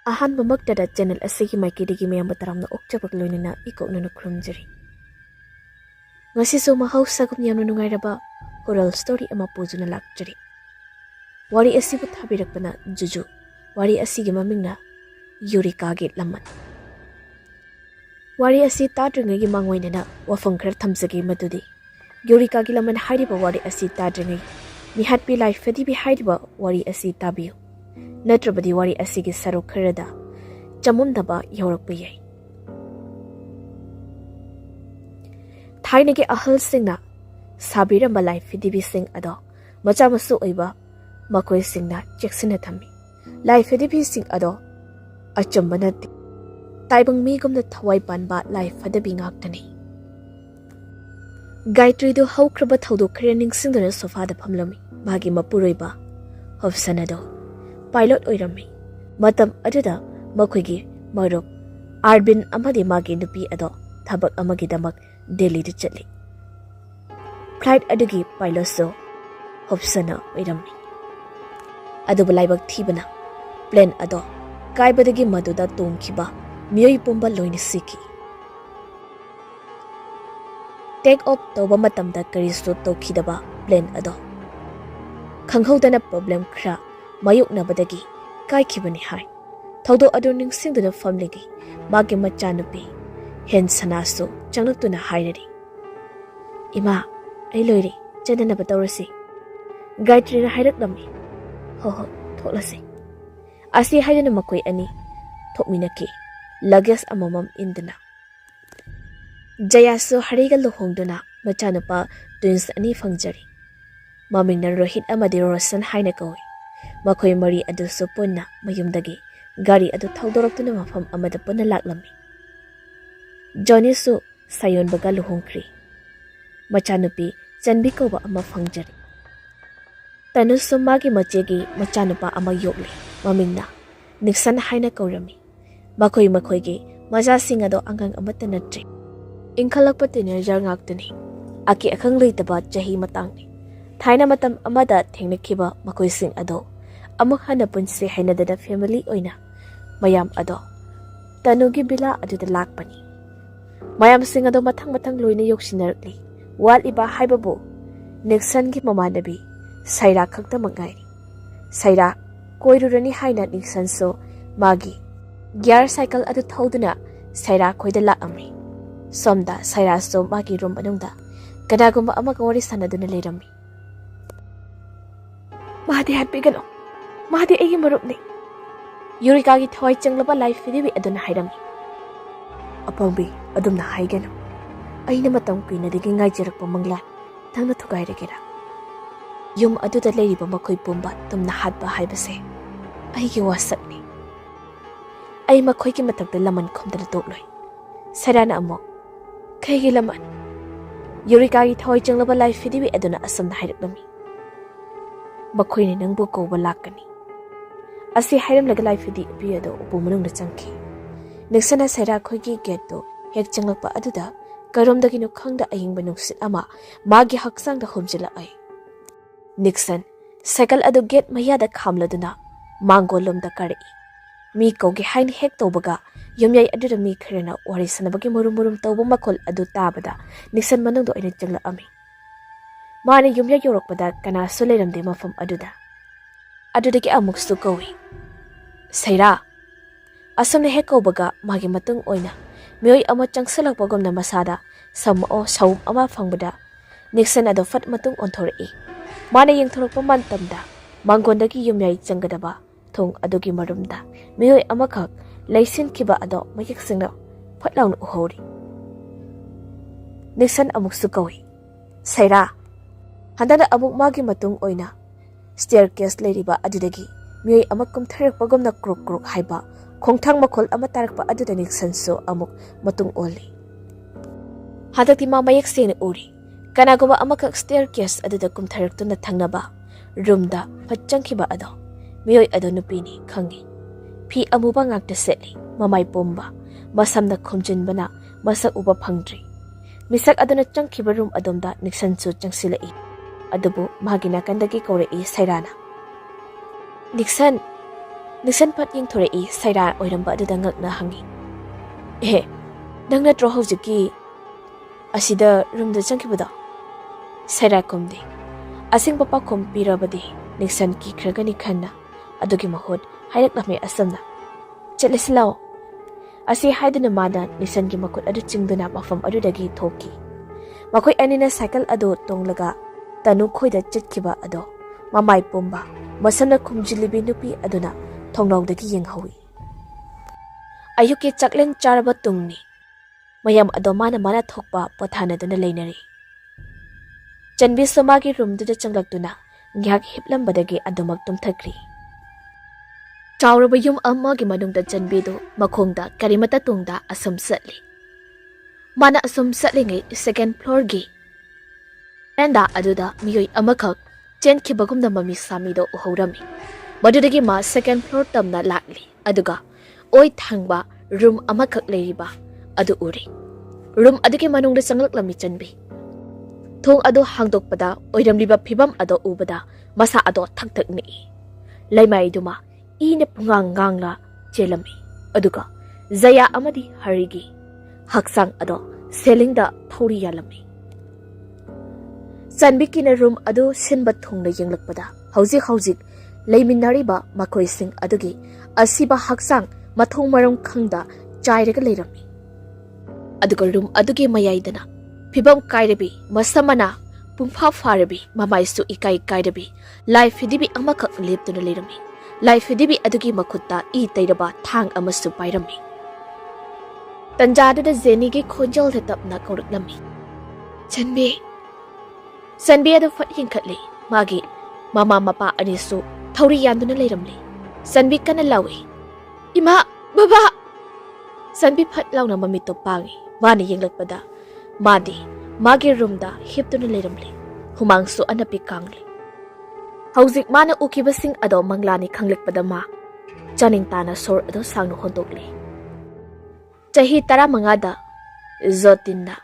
Ahan Mamaktada channel asigi maikidigi Mayambu Taramna ookchari loinina ikoknuna khurumjari. Ngasisu mahausagum yamna nungairaba oral story ama pujuna lakjari. Wari asibu thabirakpana JUJU. Wari asigi mamingna EUREKA gi LAMAN. Wari asi tadringagi mangwainana wafam khara thamjagi madudi. EUREKA gi LAMAN hairiba wari asi tadringai. Nihatpi life fedibi hairiba wari asi tabiyu. Natrabadi wari asigi saru kharada chamumdaba yaurakpa yai. Thainagi ahal singna sabiramba life fidibi sing ado macha masu oiba makoi singna cheksina thami. Life fidibi sing ado achamba nati. Taibang migumna thawai panba life fadabi ngaktani. Gayatri do haukraba thaudo khrening singdana sofa da phamlami magi mapuroiba hofsanado. Pilot oirami matam aduda makoigi maruk Arbin amadi magi nupi ado thabak amagi damak Delhi da chatli. Flight adugi pilot so hopsana oirami. Aduba laibak thibana plane ado kaibadagi maduda tongkiba miyoi pumba loina siki. Take off toba matamda karisu tokidaba plane ado. Khanghodana problem khra Mayuk nabadagi kai kibani hai. Thaudo adoning singduna famligi magi machanupi hen sanaso changnutuna hairari. Ima ai loiri chadana batawrasi. Gayatri na hairak lami. Ho thoklasi. Asi haidana makoi ani thokminaki luggage amamam indana. Jayaso hariga luhongduna machanupa twins ani fangjari. Mamingna Rohit amadi Rosan haina kawi. Makoi mari adu punna mayumdagi gari adu thaudoraktuna mafam amada punna laklami. Johnny su sayon baga luhongkri. Machanupi chanbi koba ama fangjari. Tanusu magi machegi machanupa ama yokli mamingna Nixon haina kaurami. Makoi gi maja singado angang amata natri. Inkhalakpa teenager ngaktani. Aki akhang leitaba jahi matangni. Thaina matam amada thengnakiba makoi sing ado amuk hana punsi hainadada family oina mayam ado tanugi bila aduda lakpani mayam sing ado mathang loina yoksinarli wal iba haibabu Nixon gi mamanabi saira khakta mangairi saira koirurani haina Nixon so magi gear cycle adu thauduna saira khoida laamri somda saira so magi room anungda kadagumba amaga wari sanaduna leirami Mahadi happy gano. Mahadi egi marupni. EUREKA gi thoi changlaba life fidibi aduna hairami. Apangbi adumna haigano. Aina matam kuina digi ngaijarakpa manglan. Thangna thugairagera. Yum aduda leiriba makoi pumba tumna hatba haibase. Aigi wasatni. Ai makoi gi matakda laman khomdana tokloi. Sarana amo. Kaigi laman. EUREKA gi thoi changlaba life fidibi aduna asamna hairaklami. Makoy ni nang buko balakani. Asi hairam laga life di piyado upo manung na changki. Nagsana saira koy gi geto hek changlakpa aduda karom dagi no khangda aying banungsit ama magi haksang da humjila ay. Nixon cycle adu get mayada khamladuna mangolom da kari. Mi ko gi hain hek tobaga yumyai aduda mi kharena wari sanabagi murum toba makol adu tabada Nixon manung do ina changla ami. Mani yumya yorokpada kana suleramde mafam aduda. Adudagi amuk su kawi. Saira. Asamne hekobaga magi matung oina. Miyoi ama changsalakpagomna masada samao saum ama fangbada. Nixon ado fat matung onthorei. Mani yengthorokpa mantamda mangondagi yumyai changadaba thong adugi marumda. Miyoi amakak laisin kiba ado mayik singna fatlawn uhori. Nixon amuk su kawi. Saira. Handana amuk magi matung oina staircase leiriba adudagi miyoi amakum tharakpagomna krok haiba khongthang makhol ama tarakpa aduda Nixon so amuk matung oli hadati ma mayak sene uri kanaguma amakak staircase aduda kum tharaktuna thangnaba roomda phachangkiba ado miyoi ado nupini khangi phi amuba ngakta setli mamai pomba masamna khomjinbana masak uba phangdri misak aduna changkiba room adomda Nixon so changsilai Adubu magina kandagi kore sairana. Nixon, Nisan pat yingthorei saira oiramba aduda ngakna hangi. Nang natro hojiki asida roomda changkibada. Saira komde. Asing papa kompirabadi Nisan ki kragani khanna adugi mahod hairak lame asamna. Chatleslao. Asi haiduna mada Nisan gi makut adu chingduna mafam adudagi thoki. Makoi anina cycle ado tonglaga tanu khoida chitkiba ado mamai pomba masana khumjilibi nupi aduna thongnawdagi yenghawi. Ayuki chaklen charaba tungni mayam ado mana thokpa pothanaduna leinari. Chanbi somagi roomduda changlaktuna ngyak hiplambadagi adumak tumthakri. Chawraba yum amagi manungda chanbidu makhongda karimata tungda asum satli. Mana asum satlingai second floor gi. Enda aduda miyoi amakak chen kibagumda mami samido uhorami. Madudagi ma second floor tamna lakli. Aduga oi thangba room amakak leiriba adu uri. Room adugi manungda changlaklammi chanbi. Thong ado hangdokpada oiramliba phibam ado ubada masa ado thakthak ni. Laimai duma ine pungang ngangla chelami. Aduga zaya amadi harigi haksang ado selingda thori yalami. Sanbikina room ado sinba thongna yenglakpada hauzik leiminariba makoi sing adugi asiba haksang mathong marong khangda chairaga leirami. Aduga room adugi mayaidana Pibam kairabi masamana pungpha farabi mamaisu ikai kairabi life hidibi amakak leptuna leirami. Life hidibi adugi makutta I tairaba thang amasu pairami. Tanjada zeni gi khonjal the tapna kauruklami. Sanbi adu fat yinkatli magi mama mapa anisu thauri yanduna leiramli. Sanbi kana lawi. Ima baba. Sanbi phat launa mamito pangi wani yenglakpada. Madi, magi roomda hiptuna leiramli. Humangsu anapi kangli. Hauzik mana ukibasing ado manglani khanglakpada ma. Chaning tana sor ado sangno hontokli. Chahi tara mangada zotinda.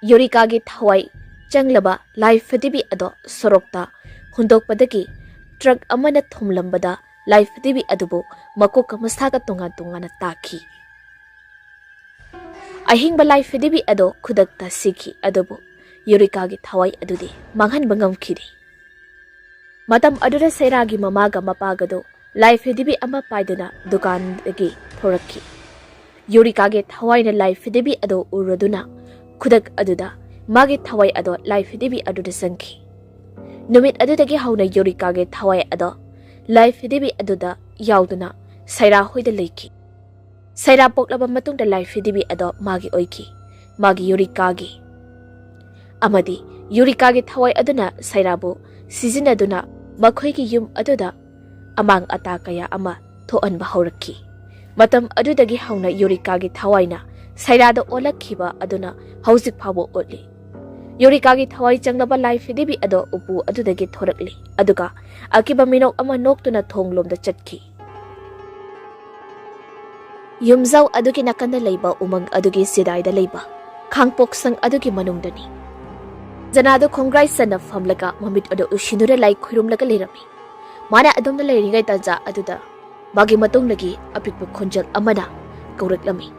Eureka gi thawai changlaba life fadibi ado sorokta hundokpadagi truck amana thumlambada life fadibi adubu makoka masaga tonga taki. Ahingba life dibi ado khudakta sikhi adobo Eureka gi thawai adudi manghan bangam khiri. Matam adura sairagi mamaga mapagado life dibi ama paiduna dukan dagi thorakhi. Eureka gi thawai na life dibi ado uraduna khudak aduda magi thawai ado life dibi aduda sankhi. Numit adudagi hauna Eureka gi thawai ado life dibi aduda yauduna saira hoida leikhi. Saira poklaba matungda life hidibi ado magi oiki magi Eureka gi amadi Eureka gi thawai aduna sairabu sizinaduna makhoi gi yum aduda amang ata kaya ama thoanba haurakhi matam adudagi hauna Eureka gi thawaina sairada olakhiba aduna hauzik phawo otli Eureka gi thawai changlaba life hidibi ado upu adudagi thorakli aduga akiba minok ama noktuna thonglomda chatkhi Yumzau adugi nakanda leiba umang adugi sidaida leiba khangpok sang adugi manungdani Janado khongrai sana famlaga mamit ado ushinura lai khurumlaga leirami mana adumna leiringai tanja aduda magi matunglagi apikpu khonjal amana kauраklami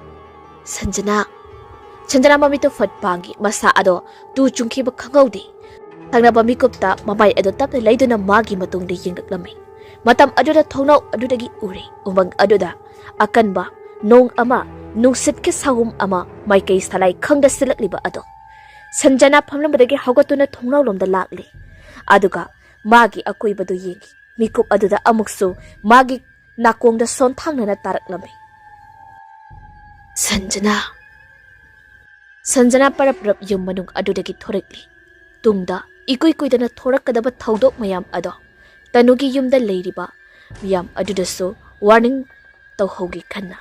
Sanjana mamito fatpangi masa ado tu chungkhiba khangaudi thangna mikupta mamai ado tapna leiduna magi matungde yenglaklami matam aduda thonau adudagi uri umang aduda akanba Nong ama nungsit ke sahum ama mai kay salay khangda silakliba ado. Sanjana phamlambadagi haugatuna thongnau lomda lakli. Aduga magi akoy badu yengi. Mikup aduda amuksu magi nakongda sonthangna na taraklami. Sanjana paraprap yung manung adudagi thorakli. Tungda ikoy dana thorakadaba thaudok mayam ado. Tanugi yumda leiriba miyam adudasu warning tawhogi khanna.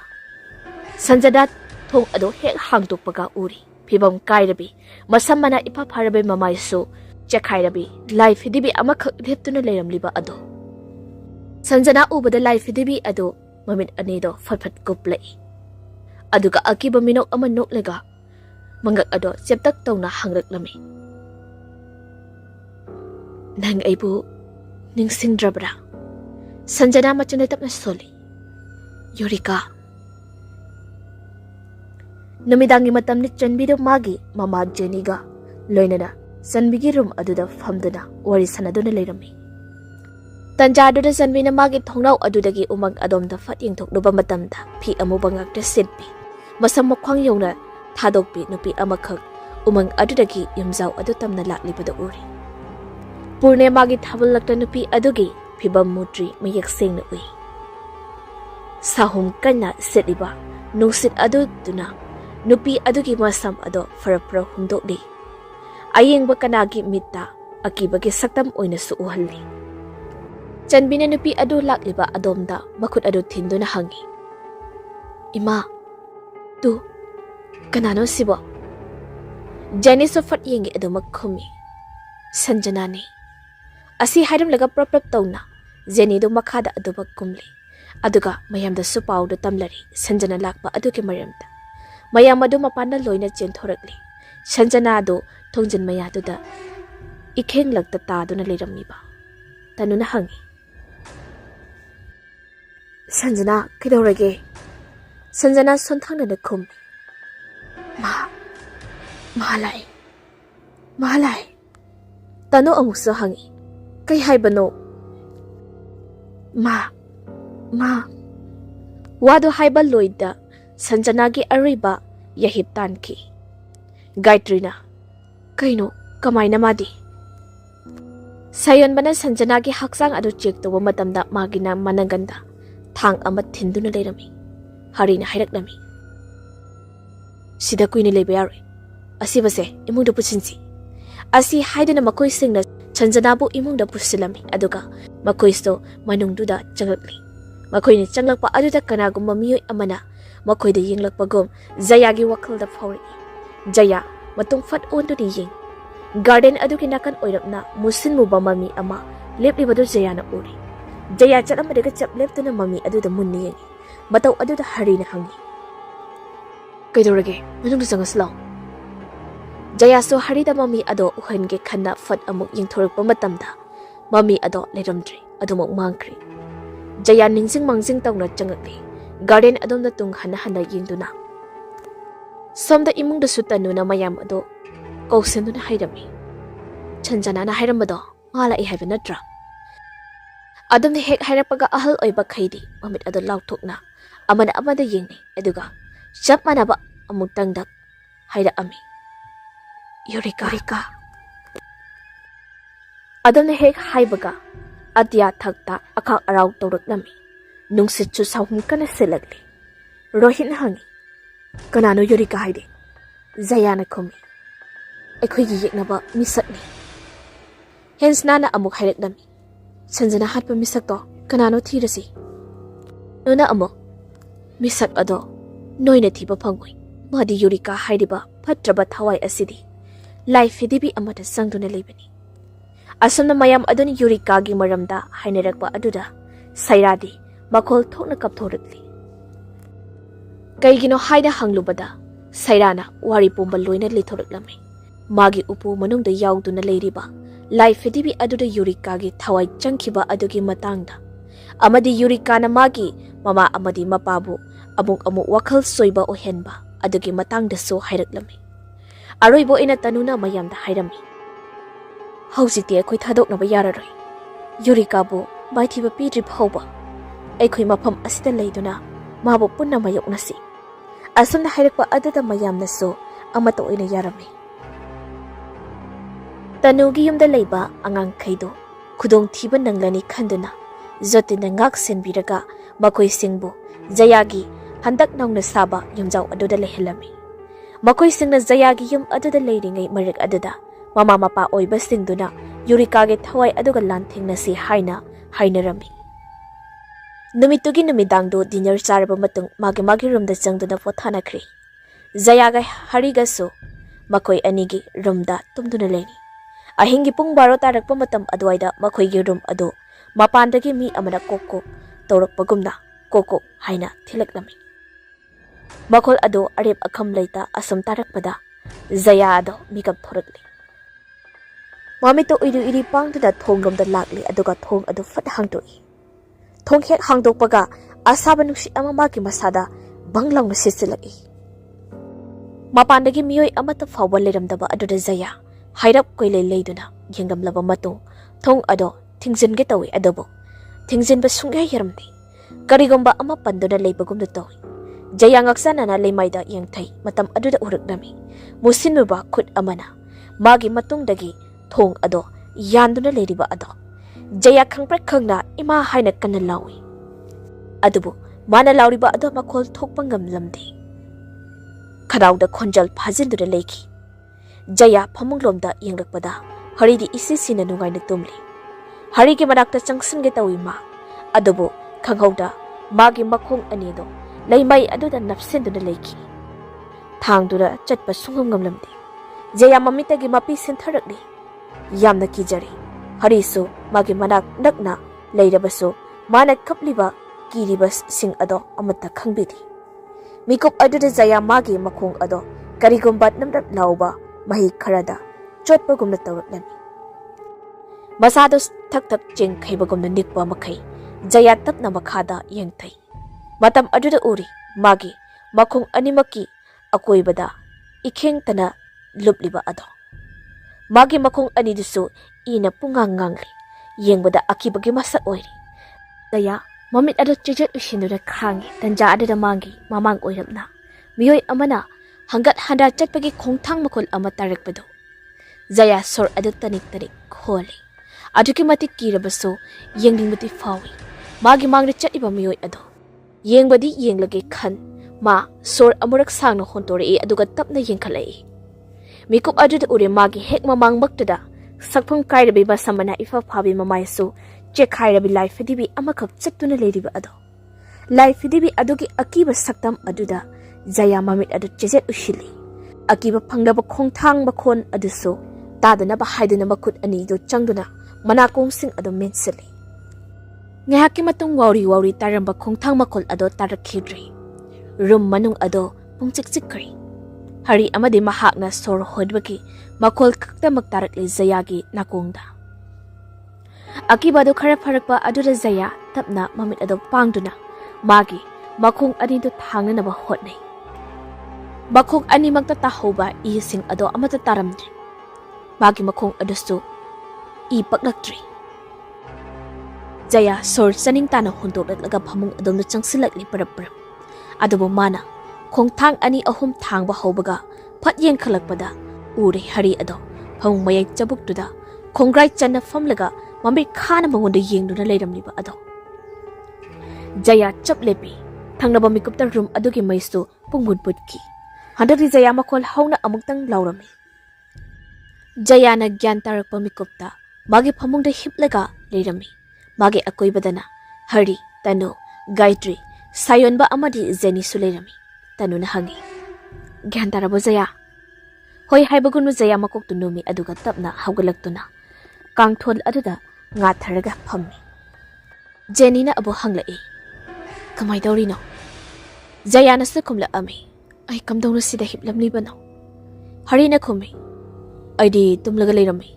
Sanjana thong ado hek hangdokpaga uri phibam kairabi masamana ipa pharabe mamaisu chekhairabi life hidibi amakhak leptuna leiramliba ado Sanjana ubada life hidibi ado mamit anedo fatfat kuplai aduga akiba minok ama noklega mangak ado cheptak tawna hangraklami Nang aibu ningsingdrabra Sanjana machunay tapna soli Eureka. Numidangi matamni Chanbido magi mama Jennyga loinana Sanbigi room aduda famduna wari sanaduna leirami. Tanjaduda Sanbina magi thongnau adudagi umang adom da fat yingthoknuba matamda phi amubangakta sitpi. Masam mokhwang yongna thadokpi nupi amakhak umang adudagi yumzau adu tamna laklibada uri. Purne magi thabalakta nupi adugi phibam mutri mayak sengna ui. Sahum kanna sitliba nungsit aduduna nupi adugi masam ado farapra humdokdi. Ayengba kanagi mita akibagi saktam oina su uhalli. Chanbina nupi adu lakliba adomda makut adu tinduna hangi. Ima, tu, kanano sibo? Jenny so fat yengi adu makhumi. Sanjana ni. Asi haidam laga prap tawna. Jenny do makhada adu makumli. Aduga mayamda su pau do tamlari Sanjana lakba adu ke mayamda. Mayam adu mapanda loina jen thorakli. Sanjana adu thongjan maya adu da ikheng lakta ta adu na lirammi ba. Tanu na hangi. Sanjana kidorage. Sanjana sonthang na kum. Malay. Tanu amuso hangi. Kay hay bano. Ma. Wado hay ba loida. Sanjana gi ariba yahip tanki. Gaitrina. Kaino kamay na madi. Sayon ba na Sanjana gi haksang ado check to matamda magina managanda. Thang amat tindu na leirami. Hari na hayrak nami. Sida kuy ni lebayari. Asi base imong da pusinsi. Asi hayda na makoy sing na Sanjana bu imong da pusilami. Aduga makoy sto manung duda changlakli. Makoy ni changlak pa aduda kanagum mamiyoy amana. Makoy da yinglak pagom Jaya gi wakal da fawri. Jaya matung fat on do di ying. Garden adu kinakan oirap na musin mo ba mami ama lepli badu Jaya na uri. Jaya chat ama daga chap lep to na mami adu da munni yangi. Mataw adu da hari na hangi. Kaidorage manung da sangaslaw. Jaya so hari da mami ado uhan ge khanna fat amuk yingthorak pa matamda. Mami ado leramdri adu mok mangkri. Jaya ningsing mangsing tawna changakli. Garden adom da tung hana yingduna. Somda imung da sutanu na mayam ado kausendu na hairami. Sanjana na hairambado mala I have natra. Adam ni hek hairapaga ahal oiba khaidi mamit ado lauthokna amada yingni eduga chap manaba amuk tangdak haira ami. Eureka. Adam ni hek haibaga adya thakta akak arau tawraklami. Nungsit chu sahum kana silagli. Rohin hangi. Kanano Eureka haide. Jayana kumi. Ekhoy gi yeknaba misak ni. Hens nana amuk hairakdami. Sanjana hatpa misak to kanano thirasi. Nuna amuk misak ado noina thiba phangoi. Madi Eureka haidiba phatraba thawai asidi. Life hidibi amata sangduna leibani. Asomna mayam adoni Eureka gi maramda hainerakpa aduda sairadi makhol thokna kapthorakli. Kaigino haida hanglubada sairana wari pumba loina lithoraklami. Magi upu manungda yauduna leiriba life hidibi aduda Eureka gi thawai changkhiba adugi matangda amadi Eureka na magi mama amadi mapabu amuk wakhal soiba ohenba adugi matangda so hairaklami. Aroibo ina tanuna mayamda hairami. Haujiti ekhoi thadoknaba yararoi. Eureka bu baithiba pidri phauba ekhoi mafam asida leiduna mabu punna mayoknasi. Asumna hairakpa adada mayamna so amata oina yarami. Tanugi yumda leiba angang khaido khudong thiba nanglani khanduna zotina ngak senbiraga makoi singbu Jayagi handak naungna saba yumjau aduda lehelami. Makoi singna Jayagi yum aduda leiringai marik aduda mama mapa oiba singduna Eureka ge thawai aduga lanthingna si haina hainarami. Numitugi numidangdo dinner charaba matung magi room da changduna pothanakri. Jayaga hariga so makoi anigi room da tumduna leini. Ahingi pung 12 tarakpa matam adwaida makoi gi room ado mapandagi mi amana kokko tawrakpagumna kokko haina thilaklami. Makol ado arep akham leita asam tarakpada Jaya ado mikap thorakli. Mamito iri pangda thonglom da lakli aduga thong ado fat hangtoi. Thong hek hangdokpaga asaba nuksi ama magi masada banglang sisilaki. Mapandagi miyoy amata fawal leiramdaba aduda Jaya hairap koilay leyduna yengramlaba matung thong ado thingzin ge tawi adobo thingzin ba sungya yaramdi karigomba ama panduna leibagumda tawi Jaya ngaksana na leimaida yengthai matam aduda uraknami musinuba khut amana magi matungdagi thong ado yanduna leiriba ado Jaya khangpra khangna ima haina kana lawi adubu mana lauriba ado makhol thokpa ngamlamdi khadawda khonjal phajindura leiki Jaya phamunglomda yengrakpada haridi isisina nungaina tumli harigi manakta changsinge tawi ma adubu khanghauda magi makhong anido leimai aduda napsinduna leiki thangdura chatpa sungam ngamlamdi Jaya mamitagi mapi sintharakni yamna kijari harisu magi manak nakna leirabasu mana kapliba kiribas sing ado amata khangbidi Mikup aduda Jaya magi makhong ado karigumbat namrak lauba mahi kharada chotpagumna tawraklami masado thak thak ching khaibagumna nikpa makhai Jaya tapna makhada yengthai matam aduda uri magi makhong animaki akoibada ikheng tana lupliba ado magi makhong anidusu ina pungang ngangli yengbada akibagi masa oiri Jaya mamit ado chijet ushinura khangi tanja adada mangi mamang oiramna miyoi amana hangat handa chatpagi khongthang makol ama tarakpado Jaya sor adu tanik kholi aduki matik kirabaso yenglingmati fawi magi mangna chatiba miyoi ado yengbadi yenglage khan ma sor amurak sangna hontore aduga tapna yengkhalai mikup aduda ure magi hek mamang baktada sakphum kairabi ba samana ifa phabi mamaisu chekhairabi life dibi amakak chattuna leiriba ado life dibi adugi akiba saktam aduda Jaya mamit adu chejet ushili akiba phanglaba khongthang bakhon aduso tadana ba haiduna makut ani do changduna manakong sing adu mensili ngahaki matung wari taramba khongthang makol ado tarakhidri room manung ado pungchik chikri hari amadi mahakna sor hodbaki makol kakta maktarakli Jayagi nakongda akiba do khara pharakpa aduda Jaya tapna mamit ado pangduna magi makhong ani do thangna ba hotnai makhong ani makta tahoba ising ado amata taramdri magi makhong adusu I paklaktri Jaya sor saning tana hundoklatlaga phamung adomna changsilakli parap adubo mana khongthang ani ahum thangba hobaga phatyeng khalakpada ure hari ado phamung mayai chabuktuda khongrai channa famlaga mambi khana mangonda yengduna leiramliba ado Jaya chaplepi thangnaba mikupta room adugi maisu pungbun putki handari Jaya makhol hauna amuktang laurami Jaya na gyan tarakpa mikupta magi phamungda hiplaga leirami magi akoibadana hari tanu Gayatri sayonba amadi Jeni suleirami tanu na hangi gyan tarabo Jaya hoi haibagunu Jaya makok tunumi aduga tapna hawgalaktuna kangthol aduda nga tharaga phammi Jeni na abo hanglai kamai dawrino Jaya na sakumla ami ai kamdawna sida hiplamli bano hari na khumi aidi tumlaga leirami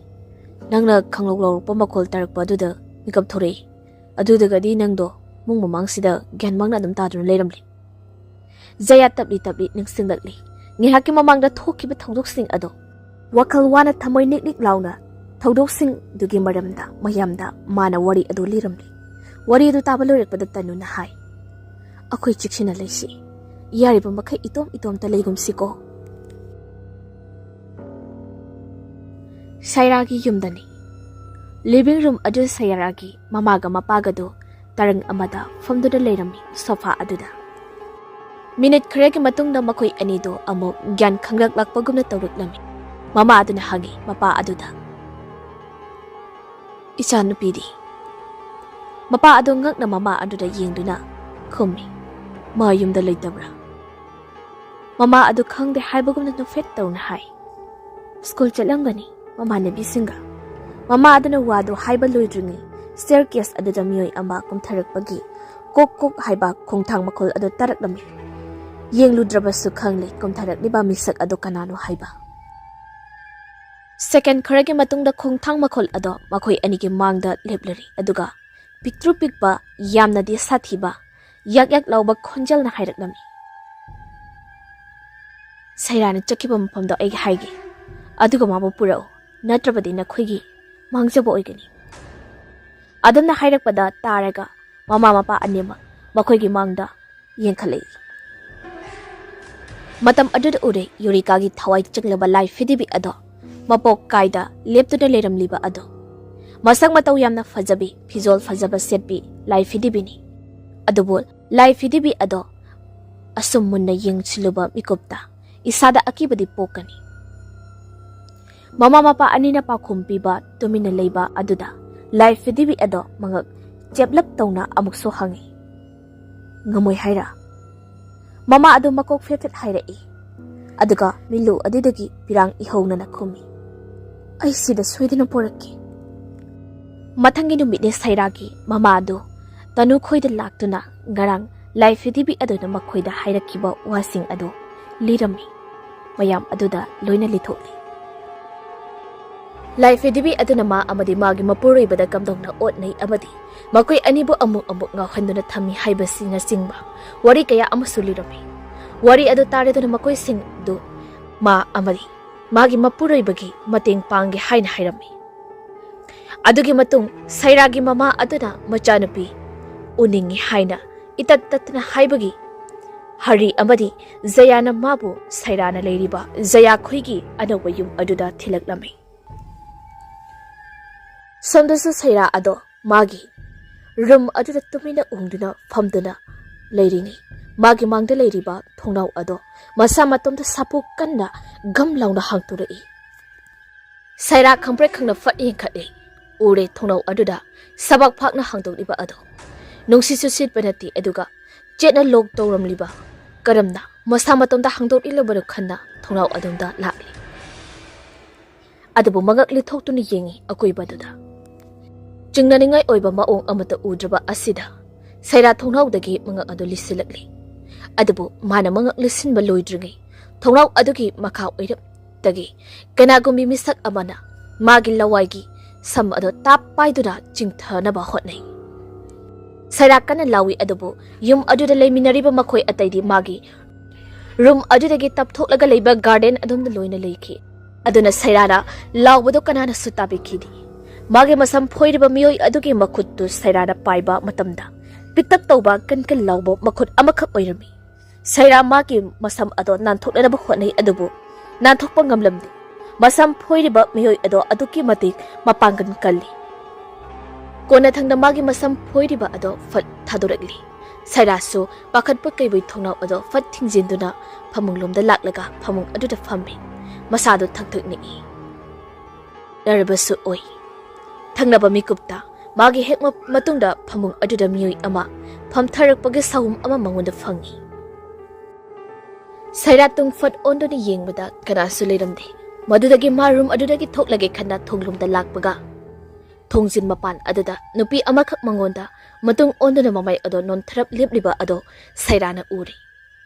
nangna khangloglaw pamakol tarakpa aduda mikap thorei adudagadi nangdo mung mamang sida gyan mangna adum taduna leiramli Jaya tapli ningsinglakli ngihaki mamangda thokiba thongdoksing ado wakal wana thamoi niknik launa thongdoksing dugi maramda mayamda mana wari adu liramli wari adu taba loirakpada tanu na hai akhoi chiksina leisi yariba makhai itom ta leigumsiko Sairagi yumdani living room adu Sairagi mamaga mapagado tarang amada famduda leirami sofa aduda minute kharegi matungda makhoi anido amo gyan khanglak lakpagumna tawraklami mama aduna hangi mapa aduda icha nupidi mapa adu ngakna mama aduda yengduna khumi ma yumda leitabra mama adu khangde haibagumna no fet tawna hai school chalangani mama nabi singa mama aduna wado haiba loidringi staircase aduda miyoi ama kumtharakpagi kok haiba khongthang makhol adu taraklami yengludrabasu khangli kumtharakliba misak adu kanano haiba second kharagi matungda khongthang makhol ado makhoi anigi mangda leplari aduga piktru pikba yamna di sathiba yak yak lauba khonjal na hairaknami. Sairana chakkiba mafamda ai haige aduga mabu purao natrabadi nakhoi mangjaba oigani. Adamna hairakpada taraga mama mapa anima makhoi mangda yengkhalei. Matam aduda ure Eureka gi thawai changlaba lai fidibi ado mapok kaida leptuna leramliba ado masang matau yamna fajabi fizol fajaba setbi lai fidibini adubo lai fidibi ado asum munna yengchiluba mikopta isada akibadi pokani. Mama mapa anina pa khumpiba tumina leiba aduda lai fidibi ado mangak cheplap tawna amukso hangi. Ngamoy haira mama adu makok fefet hairai aduga milu adidagi pirang ihawna na khumi. Ay sida soidina poraki. Mathangi numit ni sairagi mama adu tanu khoida laktuna ngarang lai fidibi adu na makhoida hairakiba wasing adu lirami mayam aduda loina lithokli. Lai fidibi adu na ma amadi magi mapuroi bada kamdong na otnai amadi makoi anibo amuk ngawhanduna thami haibasina singba wari kaya amasu lirami. Wari adu tare na makoi sing du ma amadi magi mapuroi bagi mateng pangge haina hairami. Adugi matung sairagi mama aduna machanupi uningi haina itat tatna haibagi hari amadi zayana mabu sairana leiriba zaya khoigi anawa yum aduda thilaklami. Samdasu saira ado magi room aduda tumina ungduna famduna leirini magi mangda leiriba thongnau ado masa matomda sapu kanna gam launa hangturai. Saira khangpre khangna fat yengkhadei ure thongnau aduda sabak phakna hangdokliba ado nungsisu sitpanati aduga chetna lok tawramliba karamna masa matomda hangdoklibaro khanna thongnau adumda lakli. Adubu magakli thoktuni yengi akoibaduda chingnaningai oiba maong amata udraba asida saira thongnau-dagi mangak adu lisilakli. Adubu mana mangak lisinba loidringai thongnau adugi makha oiraptagi kanagumi misak amana magi lawaigi sam ado tap paiduna chingthanaba hotnai. Saira kana lawi adubu yum aduda leiminariba makhoi ataidi magi room adudagi tapthoklaga leiba garden adumda loina leiki. Aduna sairana lawbado kanana sutabikhidi. Magi masam phoiriba miyoi adugi makhuttu sairana paiba matamda pitak tawba kankan lawbo makhut amakhak oirami. Saira magi masam ado nanthoknaba hotnai adubu nanthokpa ngamlamdi. Masam phoiriba miyoi ado aduki matik mapangan kalli. Kona thangna magi masam phoiriba ado fat thadorakli. Saira su pakhatpa kaiboi thongnau ado fat thingjinduna phamunglomda laklaga phamung aduda phammi. Masado thakthakni narabasu oi thangnaba mikupta magi hekma matungda phamung aduda miyoi ama phamtharakpagi sahum ama mangonda phangi. Saira tung fat ondoni yengbada kanasu leiramde madudagi marum adudagi thoklage khanna thonglumda lakpaga thongjin mapan aduda nupi amakhak mangonda matung ondona mamai ado nonthrap lepliba ado sairana uri.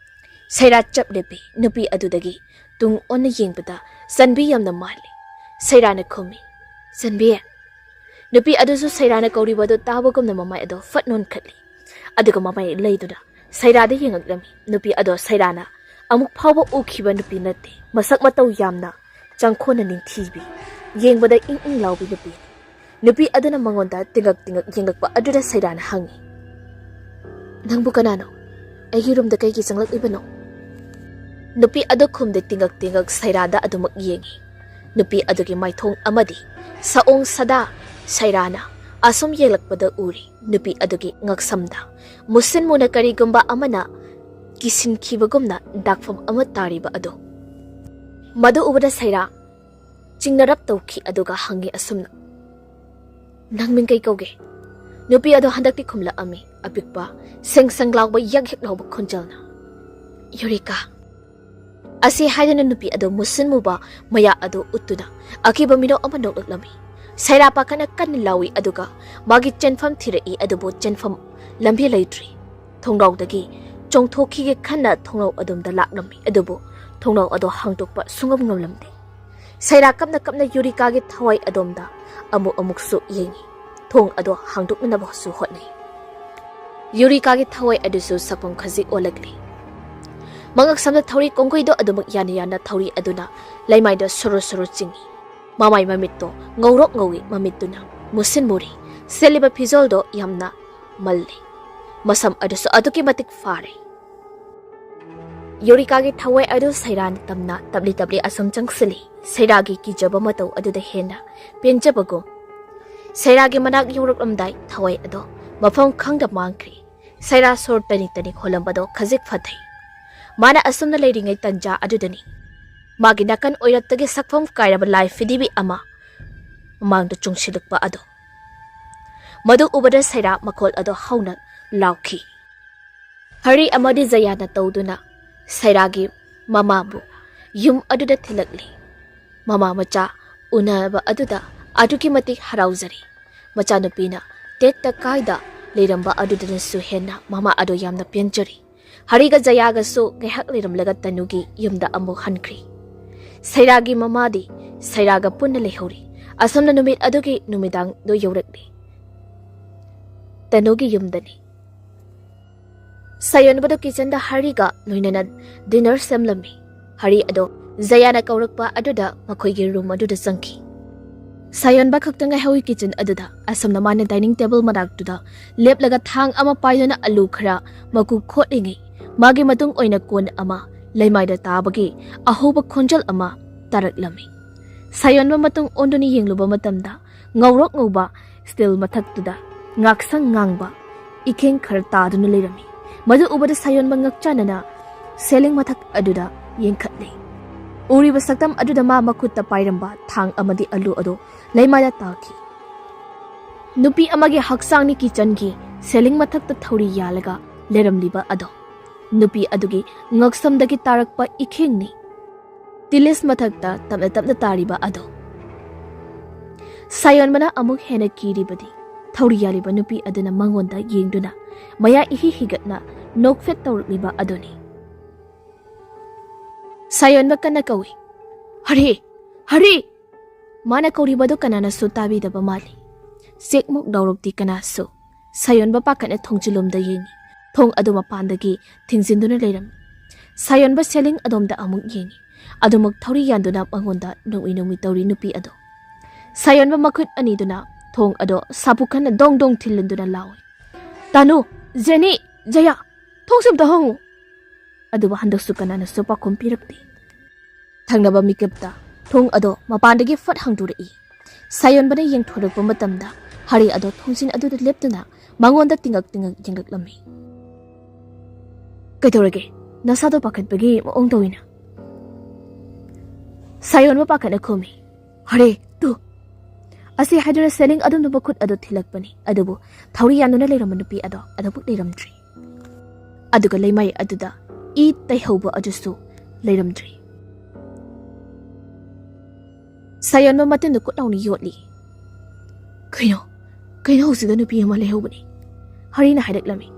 Saira chaplepi nupi adudagi tung onna yengbada sanbi yamna mali. Sairana khumi sanbi nupi adusu sairana kauribado tabagumna mamai ado fatnon khatli. Aduga mamai leiduna sairada yengaklami nupi ado sairana amuk phawba ukhiba nupi nate masak matau yamna changkhona ningthibi yengbada ing lawbi nupi aduna mangonda tingak yengakpa aduda sairana hangi. Nangbu kanano aigi room da kaigi changlakibano. Nupi ado khumde tingak sairada adumak yengi. Nupi adugi maithong amadi saong sada sairana asum yelakpada uri nupi adugi ngaksamda musin muna karigumba amana kisin khibagumna dakfam amatariba ado. Madu ubada saira chingnarap tawki aduga hangi asumna. Nangmin kay kauge. Nupi ado handakti khumla ami apikpa sengsang lawba yak lawba khunjalna. Eureka. Asi haidana nupi ado musin muba maya ado utuna akiba mino ama noklaklami. Saira pa kana lawi aduga magi chenfam thirai adubo chenfam lambi leitri. Thongraw-dagi chongthokhi khanna thongraw adumda laklami adubo thongraw ado hangtokpa sungam ngamlamde. Saira kapna Eureka gi thawai adomda amuk su yengi thong ado hangtoknaba su hotnai. ꯌꯨꯔꯤꯀꯥꯒꯤ ꯊꯋꯥꯏ ꯑꯗꯨꯁꯨ ꯁꯛꯐꯝ ꯈꯖꯤꯛ ꯑꯣꯜꯂꯛꯂꯤ ꯃꯉꯛ ꯁꯝꯅ ꯊꯧꯔꯤ ꯀꯣꯡꯒꯣꯏꯗꯣ ꯑꯗꯨꯃꯛ ꯌꯥꯅ ꯌꯥꯅ ꯊꯧꯔꯤ ꯑꯗꯨꯅ ꯂꯩꯃꯥꯏꯗ ꯁꯣꯔꯣ ꯁꯣꯔꯣ ꯆꯤꯡꯏ ꯃꯃꯥꯏ ꯃꯃꯤꯠꯇꯣ ꯉꯧꯔꯣꯛ ꯉꯧꯏ ꯃꯃꯤꯠꯇꯨꯅ ꯃꯨꯁꯤꯟ ꯃꯨꯔꯤ ꯁꯦꯠꯂꯤꯕ ꯐꯤꯖꯣꯜꯗꯣ ꯌꯥꯝꯅ ꯃꯜꯂꯤ ꯃꯁꯝ ꯑꯗꯨꯁꯨ ꯑꯗꯨꯛꯀꯤ ꯃꯇꯤꯛ ꯐꯥꯔꯦ ꯌꯨꯔꯤꯀꯥꯒꯤ ꯊꯋꯥꯏ ꯑꯗꯨ ꯁꯩꯔꯥꯅ ꯇꯝꯅ ꯇꯞꯂꯤ ꯇꯞꯂꯤ ꯑꯁꯨꯝ ꯆꯪꯁꯤꯜꯂꯤ ꯁꯩꯔꯥꯒꯤ ꯀꯤꯖꯕ ꯃꯇꯧ ꯑꯗꯨꯗ ꯍꯦꯟꯅ ꯄꯦꯟꯖꯕꯒꯨꯝ ꯁꯩꯔꯥꯒꯤ ꯃꯅꯥꯛ ꯌꯧꯔꯛꯂꯝꯗꯥꯏ ꯊꯋꯥꯏ ꯑꯗꯣ ꯃꯐꯝ ꯈꯪꯗ ꯃꯥꯡꯈ꯭ꯔꯤ ꯁꯩꯔꯥ ꯁꯣꯔ ꯇꯅꯤꯛ ꯇꯅꯤꯛ ꯍꯣꯜꯂꯝꯕꯗꯣ ꯈꯖꯤꯛ ꯐꯊꯩ ꯃꯥꯅ ꯑꯁꯨꯝꯅ ꯂꯩꯔꯤꯉꯩ ꯇꯟꯖꯥ ꯑꯗꯨꯗꯅꯤ ꯃꯥꯒꯤ ꯅꯥꯀꯟ ꯑꯣꯏꯔꯛꯇꯒꯤ ꯁꯛꯐꯝ ꯀꯥꯏꯔꯕ ꯂꯥꯏ ꯐꯤꯗꯤꯕꯤ ꯑꯃ ꯃꯃꯥꯡꯗ ꯆꯨꯡꯁꯤꯜꯂꯛꯄ ꯑꯗꯣ ꯃꯗꯨ ꯎꯕꯗ ꯁꯩꯔꯥ ꯃꯈꯣꯜ ꯑꯗꯣ ꯍꯧꯅ ꯂꯥꯎꯈꯤ ꯍꯔꯤ ꯑꯃꯗꯤ ꯖꯌꯥꯅ ꯇꯧꯗꯨꯅ ꯁꯩꯔꯥꯒꯤ ꯃꯃꯥꯕꯨ ꯌꯨꯝ ꯑꯗꯨꯗ ꯊꯤꯜꯂꯛꯂꯤ ꯃꯃꯥ ꯃꯆꯥ ꯎꯅꯕ ꯑꯗꯨꯗ ꯑꯗꯨꯛꯀꯤ ꯃꯇꯤꯛ ꯍꯔꯥꯎꯖꯔꯤ ꯃꯆꯥꯅꯨꯄꯤꯅ ꯇꯦꯛꯇ ꯀꯥꯏꯗ ꯂꯩꯔꯝꯕ ꯑꯗꯨꯗꯅꯁꯨ ꯍꯦꯟꯅ ꯃꯃꯥ ꯑꯗꯣ ꯌꯥꯝꯅ ꯄꯦꯟꯖꯔꯤ ꯍꯔꯤꯒ ꯖꯌꯥꯒꯁꯨ ꯉꯥꯏꯍꯥꯛ ꯂꯩꯔꯝꯂꯒ ꯇꯅꯨꯒꯤ ꯌꯨꯝꯗ ꯑꯃꯨꯛ ꯍꯟꯈ꯭ꯔꯤ ꯁꯩꯔꯥꯒꯤ ꯃꯃꯥꯗꯤ ꯁꯩꯔꯥꯒ ꯄꯨꯟꯅ ꯂꯩꯍꯧꯔꯤ ꯑꯁꯨꯝꯅ ꯅꯨꯃꯤꯠ ꯑꯗꯨꯒꯤ ꯅꯨꯃꯤꯗꯥꯡꯗꯣ ꯌꯧꯔꯛꯂꯤ ꯇꯅꯨꯒꯤ ꯌꯨꯝꯗꯅꯤ ꯁꯥꯌꯣꯟꯕꯗꯣ ꯀꯤꯆꯟꯗ ꯍꯔꯤꯒ ꯂꯣꯏꯅꯅ ꯗꯤꯅꯔ ꯁꯦꯝꯂꯝꯃꯤ ꯍꯔꯤ ꯑꯗꯣ ꯖꯌꯥꯅ ꯀꯧꯔꯛꯄ ꯑꯗꯨꯗ ꯃꯈꯣꯏꯒꯤ ꯔꯨꯝ ꯑꯗꯨꯗ ꯆꯪꯈꯤ ꯁꯥꯌꯣꯟꯕ ꯈꯛꯇ ꯉꯥꯏꯍꯧꯏ ꯀꯤꯆꯟ ꯑꯗꯨꯗ ꯑꯁꯨꯝꯅ ꯃꯥꯅ ꯗꯥꯏꯅꯤꯡ ꯇꯦꯕꯜ ꯃꯅꯥꯛꯇꯨꯗ ꯂꯦꯞꯂꯒ ꯊꯥꯡ ꯑꯃ ꯄꯥꯏꯗꯨꯅ ꯑꯂꯨ ꯈꯔ ꯃꯀꯨ ꯈꯣꯠꯂꯤꯉꯩ ꯃꯥꯒꯤ ꯃꯇꯨꯡ ꯑꯣꯏꯅ ꯀꯣꯟ ꯑꯃ ꯂꯩꯃꯥꯏꯗ ꯇꯥꯕꯒꯤ ꯑꯍꯧꯕ ꯈꯣꯟꯖꯦꯜ ꯑꯃ ꯇꯥꯔꯛꯂꯝꯃꯤ ꯁꯥꯌꯣꯟꯕ ꯃꯇꯨꯡ ꯑꯣꯟꯗꯨꯅ ꯌꯦꯡꯂꯨꯕ ꯃꯇꯝꯗ ꯉꯧꯔꯣꯛ ꯉꯧꯕ ꯁ꯭ꯇꯤꯜ ꯃꯊꯛꯇꯨꯗ ꯉꯥꯛꯁꯪ ꯉꯥꯡꯕ ꯏꯈꯦꯡ ꯈꯔ ꯇꯥꯗꯨꯅ ꯂꯩꯔꯝꯃꯤ ꯃꯗꯨ ꯎꯕꯗ ꯁꯥꯌꯣꯟꯕ ꯉꯛꯆꯥꯅꯅ ꯁꯦꯂꯤꯡ ꯃꯊꯛ ꯑꯗꯨꯗ ꯌꯦꯡꯈꯠꯂꯤ ꯎꯔꯤꯕ ꯁꯛꯇꯝ ꯑꯗꯨꯗ ꯃꯥ ꯃꯈꯨꯠꯇ ꯄꯥꯏꯔꯝꯕ ꯊꯥꯡ ꯑꯃꯗꯤ ꯑꯂꯨ ꯑꯗꯣ ꯂꯩꯃꯥꯏꯗ ꯇꯥꯈꯤ ꯅꯨꯄꯤ ꯑꯃꯒꯤ ꯍꯛꯆꯥꯡꯅꯤ ꯀꯤꯆꯟꯒꯤ ꯁꯦꯂꯤꯡ ꯃꯊꯛꯇ ꯊꯧꯔꯤ ꯌꯥꯜꯂꯒ ꯂꯩꯔꯝꯂꯤꯕ ꯑꯗꯣ ꯅꯨꯄꯤ ꯑꯗꯨꯒꯤ ꯉꯛꯁꯝꯗꯒꯤ ꯇꯥꯔꯛꯄ ꯏꯈꯦꯡꯅꯤ ꯇꯤꯂꯤꯁ ꯃꯊꯛꯇ ꯇꯞꯅ ꯇꯞꯅ ꯇꯥꯔꯤꯕ ꯑꯗꯣ ꯁꯥꯌꯣꯟꯕꯅ ꯑꯃꯨꯛ ꯍꯦꯟꯅ ꯀꯤꯔꯤꯕꯗꯤ ꯊꯧꯔꯤ ꯌꯥꯜꯂꯤꯕ ꯅꯨꯄꯤ ꯑꯗꯨꯅ ꯃꯉꯣꯟꯗ ꯌꯦꯡꯗꯨꯅ ꯃꯌꯥ ꯏꯍꯤ ꯍꯤꯒꯠꯅ ꯅꯣꯛꯐꯦꯠ ꯇꯧꯔꯛꯂꯤꯕ ꯑꯗꯨꯅꯤ ꯁꯥꯌꯣꯟꯕ ꯀꯟꯅ ꯀꯧꯏ ꯍꯔꯤ ꯍꯔꯤ ꯃꯥꯅ ꯀꯧꯔꯤꯕꯗꯨ ꯀꯅꯥꯅꯁꯨ ꯇꯥꯕꯤꯗꯕ ꯃꯥꯜꯂꯤ ꯆꯦꯛꯃꯨꯛ ꯂꯥꯎꯔꯛꯇꯤ ꯀꯅꯥꯁꯨ ꯁꯥꯌꯣꯟꯕ ꯄꯥꯈꯠꯅ ꯊꯣꯡꯖꯤꯜꯂꯣꯝꯗ ꯌꯦꯡꯉꯤ ꯊꯣꯡ ꯑꯗꯨ ꯃꯄꯥꯟꯗꯒꯤ ꯊꯤꯡꯖꯤꯟꯗꯨꯅ ꯂꯩꯔꯝꯃꯤ ꯁꯥꯌꯣꯟꯕ ꯁꯦꯂꯤꯡ ꯑꯗꯣꯝꯗ ꯑꯃꯨꯛ ꯌꯦꯡꯉꯤ ꯑꯗꯨꯃꯛ ꯊꯧꯔꯤ ꯌꯥꯟꯗꯨꯅ ꯃꯉꯣꯟꯗ ꯅꯣꯛꯃꯤ ꯅꯣꯛꯃꯤ ꯇꯧꯔꯤ ꯅꯨꯄꯤ ꯑꯗꯣ ꯁꯥꯌꯣꯟꯕ ꯃꯈꯨꯠ ꯑꯅꯤꯗꯨꯅ ꯊꯣꯡ ꯑꯗꯣ ꯁꯥꯄꯨ ꯈꯟꯅ ꯗꯣꯡ ꯗꯣꯡ ꯊꯤꯜꯂꯤꯟꯗꯨꯅ ꯂꯥꯎꯏ ꯇꯥꯅꯨ ꯖꯦꯅꯤ ꯖꯌꯥ ꯊꯣꯡꯁꯨꯝꯇ ꯍꯪꯉꯨ ꯑꯗꯨꯕꯨ ꯍꯟꯗꯛꯁꯨ ꯀꯅꯥꯅꯁꯨ ꯄꯥꯎꯈꯨꯝ ꯄꯤꯔꯛꯇꯦ ꯊꯪꯅꯕ ꯃꯤꯀꯞꯇ ꯊꯣꯡ ꯑꯗꯣ ꯃꯄꯥꯟꯗꯒꯤ ꯐꯠ ꯍꯥꯡꯗꯣꯔꯛꯏ ꯁꯥꯌꯣꯟꯕꯅ ꯌꯦꯡꯊꯣꯔꯛꯄ ꯃꯇꯝꯗ ꯍꯔꯤ ꯑꯗꯣ ꯊꯣꯡꯖꯤꯟ ꯑꯗꯨꯗ ꯂꯦꯞꯇꯨꯅ ꯃꯉꯣꯟꯗ ꯇꯤꯡꯉꯛ ꯇꯤꯡꯉꯛ ꯌꯦꯡꯂꯛꯂꯝꯃꯤ ꯀꯩꯗꯧꯔꯒꯦ ꯅꯁꯥꯗꯣ ꯄꯥꯈꯠꯄꯒꯤ ꯃꯑꯣꯡ ꯇꯧꯏꯅ ꯁꯥꯌꯣꯟꯕ ꯄꯥꯈꯠꯅ ꯈꯨꯝꯃꯤ ꯍꯔꯦ ꯇꯨ ꯑꯁꯤ ꯍꯥꯏꯗꯨꯅ ꯁꯦꯂꯤꯡ ꯑꯗꯨꯝꯅ ꯃꯈꯨꯠ ꯑꯗꯨ ꯊꯤꯜꯂꯛꯄꯅꯤ ꯑꯗꯨꯕꯨ ꯊꯧꯔꯤ ꯌꯥꯟꯗꯨꯅ ꯂꯩꯔꯝꯕ ꯅꯨꯄꯤ ꯑꯗꯣ ꯑꯗꯨꯃꯛ ꯂꯩꯔꯝꯗ꯭ꯔꯤ ꯑꯗꯨꯒ ꯂꯩꯃꯥꯏ ꯑꯗꯨꯗ ꯏ ꯇꯩꯍꯧꯕ ꯑꯗꯨꯁꯨ ꯂꯩꯔꯝꯗ꯭ꯔꯤ ꯁꯥꯌꯣꯟꯕ ꯃꯇꯤꯟꯗꯨ ꯀꯨꯠꯂꯥꯎꯅ ꯌꯣꯠꯂꯤ ꯀꯩꯅꯣ ꯍꯧꯖꯤꯛꯇ ꯅꯨꯄꯤ ꯑꯃ ꯂꯩꯍꯧꯕꯅꯤ ꯍꯔꯤꯅ ꯍꯥꯏꯔꯛꯂꯝꯃꯤ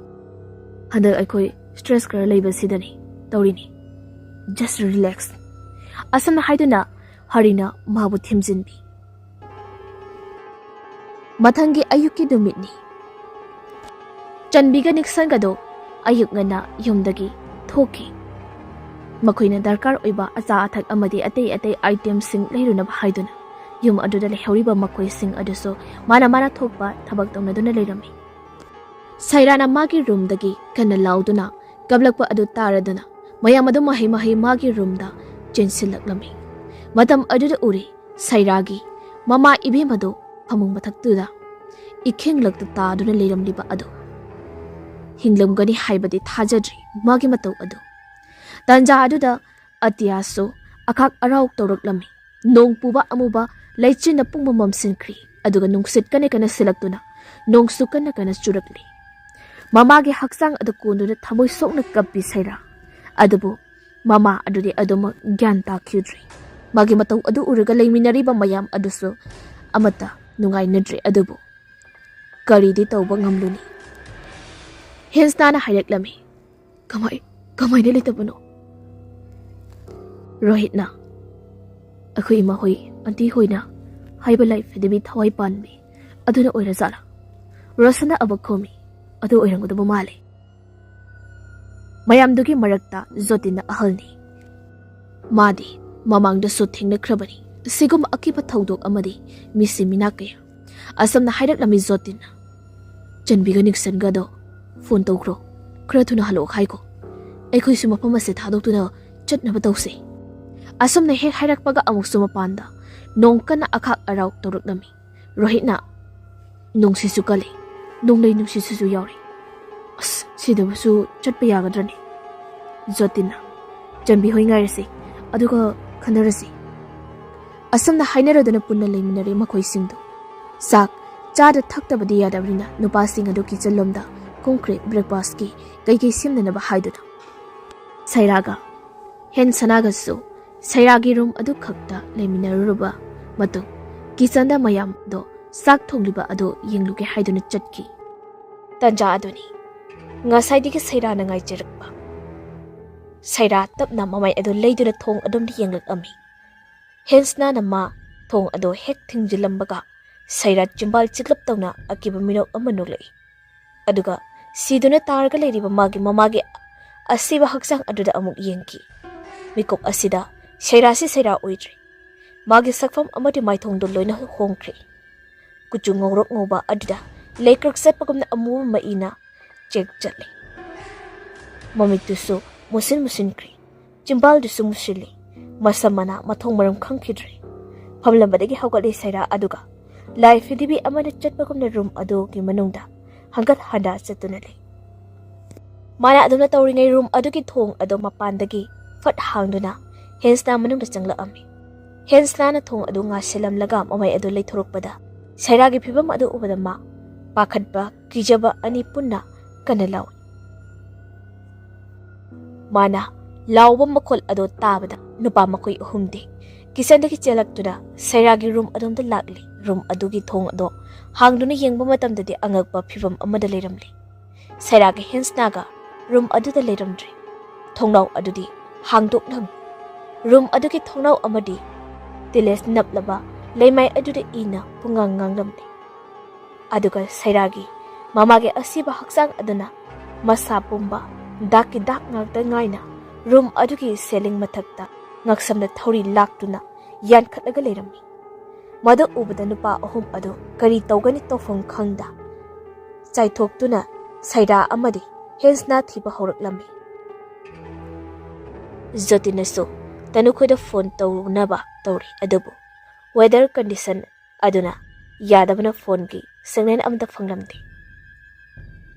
ꯍꯟꯗꯛ ꯑꯩꯈꯣꯏ ꯁ꯭ꯇ꯭ꯔꯦꯁ ꯈꯔ ꯂꯩꯕꯁꯤꯗꯅꯤ ꯇꯧꯔꯤꯅꯤ ꯖꯁ ꯔꯤꯂꯦꯛꯁ ꯑꯁꯨꯝꯅ ꯍꯥꯏꯗꯨꯅ ꯍꯔꯤꯅ ꯃꯥꯕꯨ ꯊꯦꯝꯖꯤꯟꯕꯤ ꯃꯊꯪꯒꯤ ꯑꯌꯨꯛꯀꯤ ꯅꯨꯃꯤꯠꯅꯤ ꯆꯟꯕꯤꯒ ꯅꯤꯛꯁꯟꯒꯗꯣ ꯑꯌꯨꯛ ꯉꯟꯅ ꯌꯨꯝꯗꯒꯤ ꯊꯣꯛꯈꯤ ꯃꯈꯣꯏꯅ ꯗꯔꯀꯥꯔ ꯑꯣꯏꯕ ꯑꯆꯥ ꯑꯊꯛ ꯑꯃꯗꯤ ꯑꯇꯩ ꯑꯇꯩ ꯑꯥꯏꯇꯦꯝꯁꯤꯡ ꯂꯩꯔꯨꯅꯕ ꯍꯥꯏꯗꯨꯅ ꯌꯨꯝ ꯑꯗꯨꯗ ꯂꯩꯍꯧꯔꯤꯕ ꯃꯈꯣꯏꯁꯤꯡ ꯑꯗꯨꯁꯨ ꯃꯥꯅ ꯊꯣꯛꯄ ꯊꯕꯛ ꯇꯧꯅꯗꯨꯅ ꯂꯩꯔꯝꯃꯤ ꯁꯩꯔꯥꯅ ꯃꯥꯒꯤ ꯔꯨꯝꯗꯒꯤ ꯀꯟꯅ ꯂꯥꯎꯗꯨꯅ ꯀꯞꯂꯛꯄ ꯑꯗꯨ ꯇꯥꯔꯗꯨꯅ ꯃꯌꯥꯝ ꯑꯗꯨ ꯃꯍꯩ ꯃꯥꯒꯤ ꯔꯨꯝꯗ ꯆꯦꯟꯁꯤꯜꯂꯛꯂꯝꯃꯤ ꯃꯇꯝ ꯑꯗꯨꯗ ꯎꯔꯤ ꯁꯩꯔꯥꯒꯤ ꯃꯃꯥ ꯏꯕꯦꯝꯃꯗꯨ ꯐꯃꯨꯡ ꯃꯊꯛꯇꯨꯗ ꯏꯈꯦꯡꯂꯛꯇ ꯇꯥꯗꯨꯅ ꯂꯩꯔꯝꯂꯤꯕ ꯑꯗꯨ ꯍꯤꯡꯂꯝꯒꯅꯤ ꯍꯥꯏꯕꯗꯤ ꯊꯥꯖꯗ꯭ꯔꯤ ꯃꯥꯒꯤ ꯃꯇꯧ ꯑꯗꯨ ꯇꯟꯖꯥ ꯑꯗꯨꯗ ꯑꯇꯤꯌꯥꯁꯨ ꯑꯈꯥꯛ ꯑꯔꯥꯎ ꯇꯧꯔꯛꯂꯝꯃꯤ ꯅꯣꯡ ꯄꯨꯕ ꯑꯃꯨꯕ ꯂꯩꯆꯤꯟꯅ ꯄꯨꯡꯕ ꯃꯝꯁꯤꯟꯈ꯭ꯔꯤ ꯑꯗꯨꯒ ꯅꯨꯡꯁꯤꯠ ꯀꯟꯅ ꯀꯟꯅ ꯁꯤꯜꯂꯛꯇꯨꯅ ꯅꯣꯡꯁꯨ ꯀꯟꯅ ꯀꯟꯅ ꯆꯨꯔꯛꯂꯤ ꯃꯃꯥꯒꯤ ꯍꯛꯆꯥꯡ ꯑꯗꯨ ꯀꯣꯟꯗꯨꯅ ꯊꯃꯣꯏ ꯁꯣꯛꯅ ꯀꯞꯄꯤ ꯁꯩꯔꯥ ꯑꯗꯨꯕꯨ ꯃꯃꯥ ꯑꯗꯨꯗꯤ ꯑꯗꯨꯃꯛ ꯒ꯭ꯌꯥꯟ ꯇꯥꯈꯤꯗ꯭ꯔꯤ ꯃꯥꯒꯤ ꯃꯇꯧ ꯑꯗꯨ ꯎꯔꯒ ꯂꯩꯃꯤꯟꯅꯔꯤꯕ ꯃꯌꯥꯝ ꯑꯗꯨꯁꯨ ꯑꯃꯠꯇ ꯅꯨꯡꯉꯥꯏꯅꯗ꯭ꯔꯤ ꯑꯗꯨꯕꯨ ꯀꯔꯤꯗꯤ ꯇꯧꯕ ꯉꯝꯂꯨꯅꯤ ꯍꯦꯟꯁꯇꯥꯅ ꯍꯥꯏꯔꯛꯂꯝꯃꯤ ꯀꯃꯥꯏꯅ ꯂꯩꯇꯕꯅꯣ ꯔꯣꯍꯤꯠꯅ ꯑꯩꯈꯣꯏ ꯏꯃꯥ ꯍꯣꯏ ꯑꯟꯇꯤ ꯍꯣꯏꯅ ꯍꯥꯏꯕ ꯂꯥꯏꯐꯗꯕꯤ ꯊꯋꯥꯏ ꯄꯥꯟꯕꯤ ꯑꯗꯨꯅ ꯑꯣꯏꯔꯖꯥꯠꯂꯥ ꯔꯣꯁꯟꯅ ꯑꯕꯛ ꯈꯣꯝꯃꯤ ꯑꯗꯨ ꯑꯣꯏꯔꯝꯒꯗꯕ ꯃꯥꯜꯂꯦ ꯃꯌꯥꯝꯗꯨꯒꯤ ꯃꯔꯛꯇ ꯖꯣꯇꯤꯟꯅ ꯑꯍꯜꯅꯤ ꯃꯥꯗꯤ ꯃꯃꯥꯡꯗꯁꯨ ꯊꯦꯡꯅꯈ꯭ꯔꯕꯅꯤ ꯁꯤꯒꯨꯝꯕ ꯑꯀꯤꯕ ꯊꯧꯗꯣꯛ ꯑꯃꯗꯤ ꯃꯤꯁꯤ ꯃꯤꯅꯥ ꯀꯌꯥ ꯑꯁꯝꯅ ꯍꯥꯏꯔꯛꯂꯝꯃꯤ ꯖꯣꯇꯤꯟꯅ ꯆꯟꯕꯤꯒ ꯅꯤꯛꯁꯟꯒꯗꯣ ꯐꯣꯟ ꯇꯧꯈ꯭ꯔꯣ ꯈꯔ ꯊꯨꯅ ꯍꯜꯂꯛꯑꯣ ꯍꯥꯏꯀꯣ ꯑꯩꯈꯣꯏꯁꯨ ꯃꯐꯝ ꯑꯁꯤ ꯊꯥꯗꯣꯛꯇꯨꯅ ꯆꯠꯅꯕ ꯇꯧꯁꯤ ꯑꯁꯝꯅ ꯍꯦꯛ ꯍꯥꯏꯔꯛꯄꯒ ꯑꯃꯨꯛꯁꯨ ꯃꯄꯥꯟꯗ ꯅꯣꯡ ꯀꯟꯅ ꯑꯈꯥꯛ ꯑꯔꯥꯎ ꯇꯧꯔꯛꯂꯝꯃꯤ ꯔꯣꯍꯤꯠꯅ ꯅꯨꯡꯁꯤꯠꯁꯨ ꯀꯜꯂꯤ ꯅꯣꯡꯂꯩ ꯅꯨꯡꯁꯤꯠꯁꯨ ꯌꯥꯎꯔꯤ ꯑꯁ ꯁꯤꯗꯕꯨꯁꯨ ꯆꯠꯄ ꯌꯥꯒꯗ꯭ꯔꯅꯤ ꯖꯣꯇꯤꯟꯅ ꯆꯟꯕꯤ ꯍꯣꯏ ꯉꯥꯏꯔꯁꯤ ꯑꯗꯨꯒ ꯈꯟꯅꯔꯁꯤ ꯑꯁꯝꯅ ꯍꯥꯏꯅꯔꯗꯨꯅ ꯄꯨꯟꯅ ꯂꯩꯃꯤꯟꯅꯔꯦ ꯃꯈꯣꯏꯁꯤꯡꯗꯨ ꯆꯥꯛ ꯆꯥꯗ ꯊꯛꯇꯕꯗꯤ ꯌꯥꯗꯕꯅꯤꯅ ꯅꯨꯄꯥꯁꯤꯡ ꯑꯗꯨ ꯀꯤꯆꯟꯂꯣꯝꯗ ꯀꯨꯝꯈ꯭ꯔꯦ ꯕ꯭ꯔꯦꯛꯐꯥꯁꯠꯀꯤ ꯀꯩꯀꯩ ꯁꯦꯝꯅꯅꯕ ꯍꯥꯏꯗꯨꯅ ꯁꯩꯔꯥꯒ ꯍꯦꯟ ꯁꯅꯥꯒꯁꯨ ꯁꯩꯔꯥꯒꯤ ꯔꯨꯝ ꯑꯗꯨ ꯈꯛꯇ ꯂꯩꯃꯤꯟꯅꯔꯨꯔꯕ ꯃꯇꯨꯡ ꯀꯤꯆꯟꯗ ꯃꯌꯥꯝꯗꯣ ꯆꯥꯛ ꯊꯣꯡꯂꯤꯕ ꯑꯗꯨ ꯌꯦꯡꯂꯨꯒꯦ ꯍꯥꯏꯗꯨꯅ ꯆꯠꯈꯤ ꯇꯟꯖꯥ ꯑꯗꯨꯅꯤ ꯉꯁꯥꯏꯗꯒꯤ ꯁꯩꯔꯥꯅ ꯉꯥꯏꯖꯔꯛꯄ ꯁꯩꯔꯥ ꯇꯞꯅ ꯃꯃꯥꯏ ꯑꯗꯨ ꯂꯩꯗꯨꯅ ꯊꯣꯡ ꯑꯗꯨꯝꯗ ꯌꯦꯡꯂꯛꯑꯝꯃꯤ ꯍꯦꯟꯁꯅꯥꯅ ꯃꯥ ꯊꯣꯡ ꯑꯗꯨ ꯍꯦꯛ ꯊꯤꯡꯖꯤꯜꯂꯝꯕꯒ ꯁꯩꯔꯥ ꯆꯤꯝꯕꯥꯜ ꯆꯤꯛꯂꯞ ꯇꯧꯅ ꯑꯀꯤꯕ ꯃꯤꯅꯣꯛ ꯑꯃ ꯅꯣꯛꯂꯛꯏ ꯑꯗꯨꯒ ꯁꯤꯗꯨꯅ ꯇꯥꯔꯒ ꯂꯩꯔꯤꯕ ꯃꯥꯒꯤ ꯃꯃꯥꯒꯤ ꯑꯁꯤꯕ ꯍꯛꯆꯥꯡ ꯑꯗꯨꯗ ꯑꯃꯨꯛ ꯌꯦꯡꯈꯤ ꯃꯤꯀꯨꯞ ꯑꯁꯤꯗ ꯁꯩꯔꯥꯁꯤ ꯁꯩꯔꯥ ꯑꯣꯏꯗ꯭ꯔꯤ ꯃꯥꯒꯤ ꯁꯛꯐꯝ ꯑꯃꯗꯤ ꯃꯥꯏꯊꯣꯡꯗꯣ ꯂꯣꯏꯅ ꯍꯣꯡꯈ꯭ꯔꯦ ꯀꯨꯆꯨ ꯉꯧꯔꯣꯛ ꯉꯧꯕ ꯑꯗꯨꯗ ꯂꯩꯀ꯭ꯔꯛ ꯆꯠꯄꯒꯨꯝꯅ ꯑꯃꯨꯕ ꯃꯩꯅ ꯆꯦꯛ ꯆꯠꯂꯤ ꯃꯃꯤꯠꯇꯨꯁꯨ ꯃꯨꯁꯤꯟ ꯃꯨꯁꯤꯟꯈ꯭ꯔꯤ ꯆꯤꯝꯕꯥꯜꯗꯨꯁꯨ ꯃꯨꯁꯤꯜꯂꯤ ꯃꯁꯝ ꯃꯅꯥ ꯃꯊꯣꯡ ꯃꯔꯝ ꯈꯪꯈꯤꯗ꯭ꯔꯦ ꯐꯝꯂꯝꯕꯗꯒꯤ ꯍꯧꯒꯠꯂꯤ ꯁꯩꯔꯥ ꯑꯗꯨꯒ ꯂꯥꯏ ꯐꯤꯗꯤꯕꯤ ꯑꯃꯅ ꯆꯠꯄꯒꯨꯝꯅ ꯔꯨꯝ ꯑꯗꯨꯒꯤ ꯃꯅꯨꯡꯗ ꯍꯪꯒꯠ ꯍꯟꯗꯥ ꯆꯠꯇꯨꯅ ꯂꯩ ꯃꯥꯅ ꯑꯗꯨꯝꯅ ꯇꯧꯔꯤꯉꯩ ꯔꯨꯝ ꯑꯗꯨꯒꯤ ꯊꯣꯡ ꯑꯗꯨ ꯃꯄꯥꯟꯗꯒꯤ ꯐꯠ ꯍꯥꯡꯗꯨꯅ ꯍꯦꯟꯁꯅꯥ ꯃꯅꯨꯡꯗ ꯆꯪꯂꯛꯑꯝꯃꯤ ꯍꯦꯟꯁꯅꯥꯅ ꯊꯣꯡ ꯑꯗꯨ ꯉꯥꯁꯤꯜꯂꯝꯂꯒ ꯃꯃꯩ ꯑꯗꯨ ꯂꯩꯊꯣꯔꯛꯄꯗ ꯁꯩꯔꯥꯒꯤ ꯐꯤꯕꯝ ꯑꯗꯨ ꯎꯕꯗ ꯃꯥ ꯄꯥꯈꯠꯄ ꯀꯤꯖꯕ ꯑꯅꯤ ꯄꯨꯟꯅ ꯀꯟꯅ ꯂꯥꯎꯏ ꯃꯥꯅ ꯂꯥꯎꯕ ꯃꯈꯣꯜ ꯑꯗꯨ ꯇꯥꯕꯗ ꯅꯨꯄꯥ ꯃꯈꯣꯏ ꯑꯍꯨꯝꯗꯤ ꯀꯤꯆꯟꯗꯒꯤ ꯆꯦꯜꯂꯛꯇꯨꯅ ꯁꯩꯔꯥꯒꯤ ꯔꯨꯝ ꯑꯗꯣꯝꯗ ꯂꯥꯛꯂꯤ ꯔꯨꯝ ꯑꯗꯨꯒꯤ ꯊꯣꯡ ꯑꯗꯣ ꯍꯥꯡꯗꯨꯅ ꯌꯦꯡꯕ ꯃꯇꯝꯗꯗꯤ ꯑꯉꯛꯄ ꯐꯤꯕꯝ ꯑꯃꯗ ꯂꯩꯔꯝꯂꯤ ꯁꯩꯔꯥꯒꯤ ꯍꯦꯟꯁꯅꯥꯒ ꯔꯨꯝ ꯑꯗꯨꯗ ꯂꯩꯔꯝꯗ꯭ꯔꯤ ꯊꯣꯡꯅꯥꯎ ꯑꯗꯨꯗꯤ ꯍꯥꯡꯗꯣꯛꯂꯝꯃꯤ ꯔꯨꯝ ꯑꯗꯨꯒꯤ ꯊꯣꯡꯅꯥꯎ ꯑꯃꯗꯤ ꯇꯤꯂꯦꯁ ꯅꯞꯂꯕ ꯂꯩꯃꯥꯏ ꯑꯗꯨꯗ ꯏꯅ ꯄꯨꯡꯉꯥꯡ ꯉꯥꯡꯂꯝꯂꯤ ꯑꯗꯨꯒ ꯁꯩꯔꯥꯒꯤ ꯃꯃꯥꯒꯤ ꯑꯁꯤꯕ ꯍꯛꯆꯥꯡ ꯑꯗꯨꯅ ꯃꯁꯥ ꯄꯨꯝꯕ ꯗꯥꯛꯀꯤ ꯗꯥꯛ ꯉꯥꯛꯇ ꯉꯥꯏꯅ ꯔꯨꯝ ꯑꯗꯨꯒꯤ ꯁꯦꯂꯤꯡ ꯃꯊꯛꯇ ꯉꯛꯁꯝꯗ ꯊꯧꯔꯤ ꯂꯥꯛꯇꯨꯅ ꯌꯥꯟꯈꯠꯂꯒ ꯂꯩꯔꯝꯃꯤ ꯃꯗꯨ ꯎꯕꯗ ꯅꯨꯄꯥ ꯑꯍꯨꯝ ꯑꯗꯨ ꯀꯔꯤ ꯇꯧꯒꯅꯤ ꯇꯧꯐꯝ ꯈꯪꯗ ꯆꯥꯏꯊꯣꯛꯇꯨꯅ ꯁꯩꯔꯥ ꯑꯃꯗꯤ ꯍꯦꯟꯁꯅꯥ ꯊꯤꯕ ꯍꯧꯔꯛꯂꯝꯃꯤ ꯖꯣꯇꯤꯟꯅꯁꯨ ꯇꯅꯨꯈꯣꯏꯗ ꯐꯣꯟ ꯇꯧꯅꯕ ꯇꯧꯔꯤ ꯑꯗꯨꯕꯨ ꯋꯦꯗꯔ ꯀꯟꯗꯤꯁꯟ ꯑꯗꯨꯅ ꯌꯥꯗꯕꯅ ꯐꯣꯟꯒꯤ ꯁꯤꯒꯅꯦꯜ ꯑꯃꯇ ꯐꯪꯂꯝꯗꯦ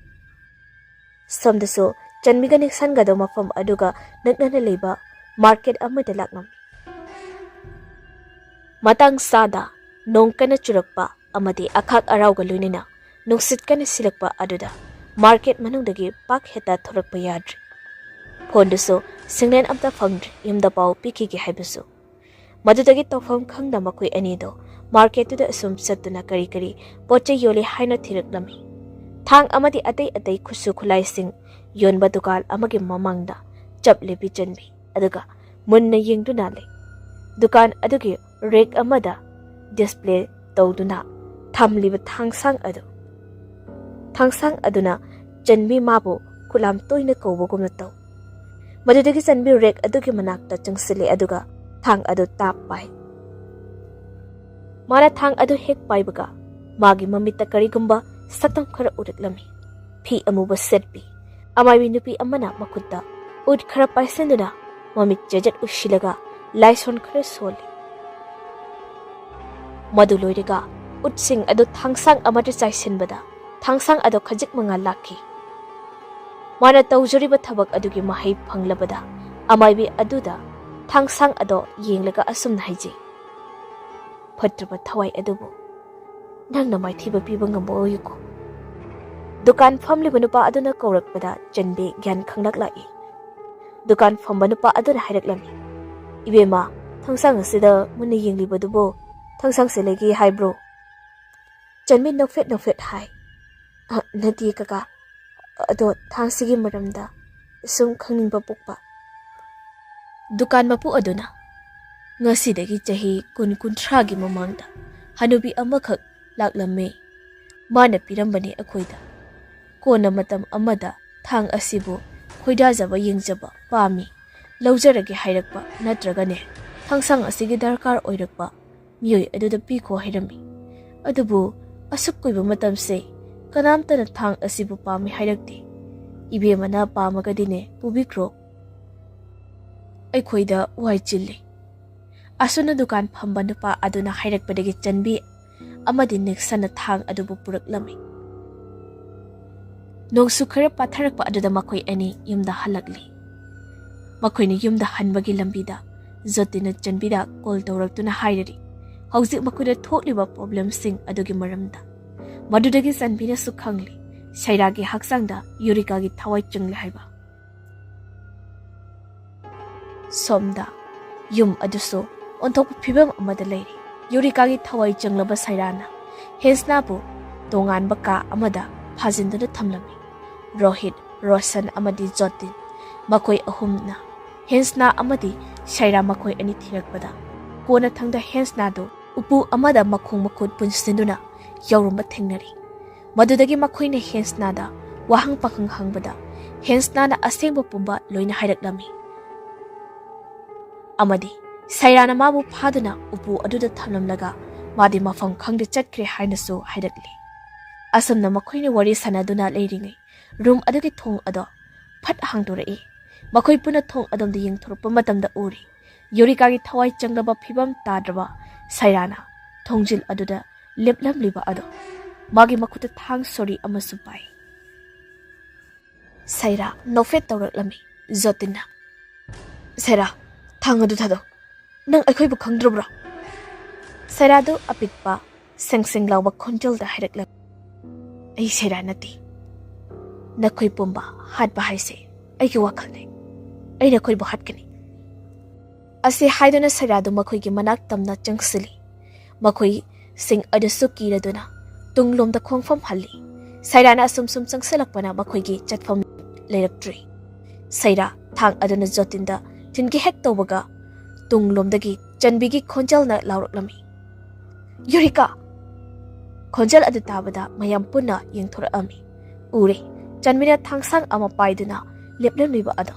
ꯁꯣꯝꯗꯁꯨ ꯆꯟꯕꯤꯒ ꯅꯤꯛꯁꯟꯒꯗꯣ ꯃꯐꯝ ꯑꯗꯨꯒ ꯅꯛꯅꯅ ꯂꯩꯕ ꯃꯥꯔꯀꯦꯠ ꯑꯃꯗ ꯂꯥꯛꯂꯝꯃꯤ ꯃꯇꯥꯡ ꯆꯥꯗ ꯅꯣꯡ ꯀꯟꯅ ꯆꯨꯔꯛꯄ ꯑꯃꯗꯤ ꯑꯈꯥꯛ ꯑꯔꯥꯎꯒ ꯂꯣꯏꯅꯅ ꯅꯨꯡꯁꯤꯠ ꯀꯟꯅ ꯁꯤꯜꯂꯛꯄ ꯑꯗꯨꯗ ꯃꯥꯔꯀꯦꯠ ꯃꯅꯨꯡꯗꯒꯤ ꯄꯥꯛ ꯍꯦꯛꯇ ꯊꯣꯔꯛꯄ ꯌꯥꯗ꯭ꯔꯤ ꯐꯣꯟꯗꯨꯁꯨ ꯁꯤꯒꯅꯦꯜ ꯑꯃꯇ ꯐꯪꯗ꯭ꯔꯤ ꯌꯨꯝꯗ ꯄꯥꯎ ꯄꯤꯈꯤꯒꯦ ꯍꯥꯏꯕꯁꯨ ꯃꯗꯨꯗꯒꯤ ꯇꯧꯐꯝ ꯈꯪꯗ ꯃꯈꯣꯏ ꯑꯅꯤꯗꯣ ꯃꯥꯔꯀꯦꯠꯇꯨꯗ ꯑꯁꯨꯝ ꯆꯠꯇꯨꯅ ꯀꯔꯤ ꯀꯔꯤ ꯄꯣꯠꯆꯩ ꯌꯣꯜꯂꯤ ꯍꯥꯏꯅ ꯊꯤꯔꯛꯂꯝꯃꯤ ꯊꯥꯡ ꯑꯃꯗꯤ ꯑꯇꯩ ꯑꯇꯩ ꯈꯨꯠꯁꯨ ꯈꯨꯠꯂꯥꯏꯁꯤꯡ ꯌꯣꯟꯕ ꯗꯨꯀꯥꯟ ꯑꯃꯒꯤ ꯃꯃꯥꯡꯗ ꯆꯞ ꯂꯦꯞꯄꯤ ꯆꯟꯕꯤ ꯑꯗꯨꯒ ꯃꯨꯟꯅ ꯌꯦꯡꯗꯨꯅ ꯂꯩ ꯗꯨꯀꯥꯟ ꯑꯗꯨꯒꯤ ꯔꯦꯛ ꯑꯃꯗ ꯗꯤꯁꯄ꯭ꯂꯦ ꯇꯧꯗꯨꯅ ꯊꯝꯂꯤꯕ ꯊꯥꯡꯁꯥꯡ ꯑꯗꯨꯅ ꯆꯟꯕꯤ ꯃꯥꯕꯨ ꯈꯨꯠꯂꯥꯝ ꯇꯣꯏꯅ ꯀꯧꯕꯒꯨꯝꯅ ꯇꯧ ꯃꯗꯨꯗꯒꯤ ꯆꯟꯕꯤ ꯔꯦꯛ ꯑꯗꯨꯒꯤ ꯃꯅꯥꯛꯇ ꯆꯪꯁꯤꯜꯂꯤ ꯑꯗꯨꯒ ꯊꯥꯡ ꯑꯗꯨ ꯇꯥꯞ ꯄꯥꯏ ꯃꯥꯅ ꯊꯥꯡ ꯑꯗꯨ ꯍꯦꯛ ꯄꯥꯏꯕꯒ ꯃꯥꯒꯤ ꯃꯃꯤꯠꯇ ꯀꯔꯤꯒꯨꯝꯕ ꯁꯛꯇꯝ ꯈꯔ ꯎꯔꯛꯂꯝꯃꯤ ꯐꯤ ꯑꯃꯨꯕ ꯁꯦꯠꯄꯤ ꯑꯃꯥꯏꯕꯤ ꯅꯨꯄꯤ ꯑꯃꯅ ꯃꯈꯨꯠꯇ ꯎꯠ ꯈꯔ ꯄꯥꯏꯁꯤꯟꯗꯨꯅ ꯃꯃꯤꯠ ꯖꯦꯖꯠ ꯎꯁꯤꯜꯂꯒ ꯂꯥꯏꯁꯣꯟ ꯈꯔ ꯁꯣꯜꯂꯤ ꯃꯗꯨ ꯂꯣꯏꯔꯒ ꯎꯠꯁꯤꯡ ꯑꯗꯨ ꯊꯥꯡꯁꯥꯡ ꯑꯃꯗ ꯆꯥꯏꯁꯤꯟꯕꯗ ꯊꯥꯡꯁꯥꯡ ꯑꯗꯨ ꯈꯖꯤꯛ ꯃꯉꯥ ꯂꯥꯛꯈꯤ ꯃꯥꯅ ꯇꯧꯖꯔꯤꯕ ꯊꯕꯛ ꯑꯗꯨꯒꯤ ꯃꯍꯩ ꯐꯪꯂꯕꯗ ꯑꯃꯥꯏꯕꯤ ꯑꯗꯨꯗ ꯊꯥꯡꯁꯥꯡ ꯑꯗꯣ ꯌꯦꯡꯂꯒ ꯑꯁꯨꯝꯅ ꯍꯥꯏꯖꯩ ꯐꯠꯇ꯭ꯔꯕ ꯊꯋꯥꯏ ꯑꯗꯨꯕꯨ ꯅꯪꯅ ꯃꯥꯏꯊꯤꯕ ꯄꯤꯕ ꯉꯝꯕ ꯑꯣꯏꯌꯨꯀꯣ ꯗꯨꯀꯥꯟ ꯐꯝꯂꯤꯕ ꯅꯨꯄꯥ ꯑꯗꯨꯅ ꯀꯧꯔꯛꯄꯗ ꯆꯟꯕꯤ ꯒ꯭ꯌꯥꯟ ꯈꯪꯂꯛꯂꯛꯏ ꯗꯨꯀꯥꯟ ꯐꯝꯕ ꯅꯨꯄꯥ ꯑꯗꯨꯅ ꯍꯥꯏꯔꯛꯂꯝꯃꯤ ꯏꯕꯦꯝꯃ ꯊꯥꯡꯁꯥꯡ ꯑꯁꯤꯗ ꯃꯨꯟꯅ ꯌꯦꯡꯂꯤꯕꯗꯨꯕꯨ ꯊꯥꯡꯁꯥꯡꯁꯦ ꯂꯩꯒꯦ ꯍꯥꯏꯕ꯭ꯔꯣ ꯆꯟꯕꯤ ꯅꯣꯛꯐꯦꯠ ꯍꯥꯏ ꯅꯠꯇꯦ ꯀꯀꯥ ꯑꯗꯣ ꯊꯥꯡꯁꯤꯒꯤ ꯃꯔꯝꯗ ꯁꯨꯝ ꯈꯪꯅꯤꯡꯕ ꯄꯣꯛꯄ ꯗꯨꯀꯥꯟ ꯃꯄꯨ ꯑꯗꯨꯅ ꯉꯁꯤꯗꯒꯤ ꯆꯍꯤ 20-30ꯒꯤ ꯃꯃꯥꯡꯗ ꯍꯅꯨꯕꯤ ꯑꯃꯈꯛ ꯂꯥꯛꯂꯝꯃꯦ ꯃꯥꯅ ꯄꯤꯔꯝꯕꯅꯤ ꯑꯩꯈꯣꯏꯗ Kona matam amada thang asibu khoidajaba yengjaba pami lawjarage hairakpa natragane thangsang asigi darkar oirakpa miyoi aduda piko hairami adubu asuk koiba matamse kanamtana thang asibu pami hairakti ibemana pamagadine pubikro aikhoida wai chilli asuna dukan phamba nupa aduna hairakpadagi chanbi amadi nexana thang adubu puraklami nongsu khara patharakpa aduda makoi ani yumda halakli makoini yumda hanbagi lambida jotina chanbida call tawraktuna hairari hauji makoida thokliba problem sing adugi maramda madudagi chanbina sukhangli sairagi haksangda yurika gi thawai chungli haiba somda yum aduso onthok phibam amada leiri yurika gi thawai chunglaba sairana hensnabu tongan baka amada phajinduna thamlami Rohit, Roshan amadi Jotin makoi ahumna hensna amadi shaira makoi ani thirakpada kona thangda hensna do upu amada makhong makhut punsinduna yaurumba thengnari madudagi makoi ne hensna da wahang pakhang hangbada hensna na asengba pumba loina hairaklami amadi shaira na mabu phaduna upu aduda thamlamlaga madi mafam khangde chatkre hainasu hairakli asumna makoi ne wari sanaduna leiringai room adugi thong ado phat hangdore makoi puna thong adom de yeng thorpa matamda uri yurika gi thawai changlaba phibam tadraba sairana thongjil aduda leplam liba ado magi makuta thang sori amasu pai saira nofet tawraklami jotina saira thang adu thado nang akhoi bu khangdrobra saira do apitpa sengseng lawba khonjal da hairaklam ai saira nati nakoi pumba hatba haise aigi wakalne ai nakoi bu hatkani ase haiduna saradu makoi gi manak tamna changsili makoi sing adasu kiraduna tunglom da khongfam halli sairana sumsum changsalakpana makoi gi chatfam leiraktrui saira thang aduna jotinda tingi hek tawbaga tunglom dagi chanbi gi khonjal na lawraklami yurika khonjal adu tabada mayam punna yengthora ami ure chanmina thangsang ama paiduna leplam liba ado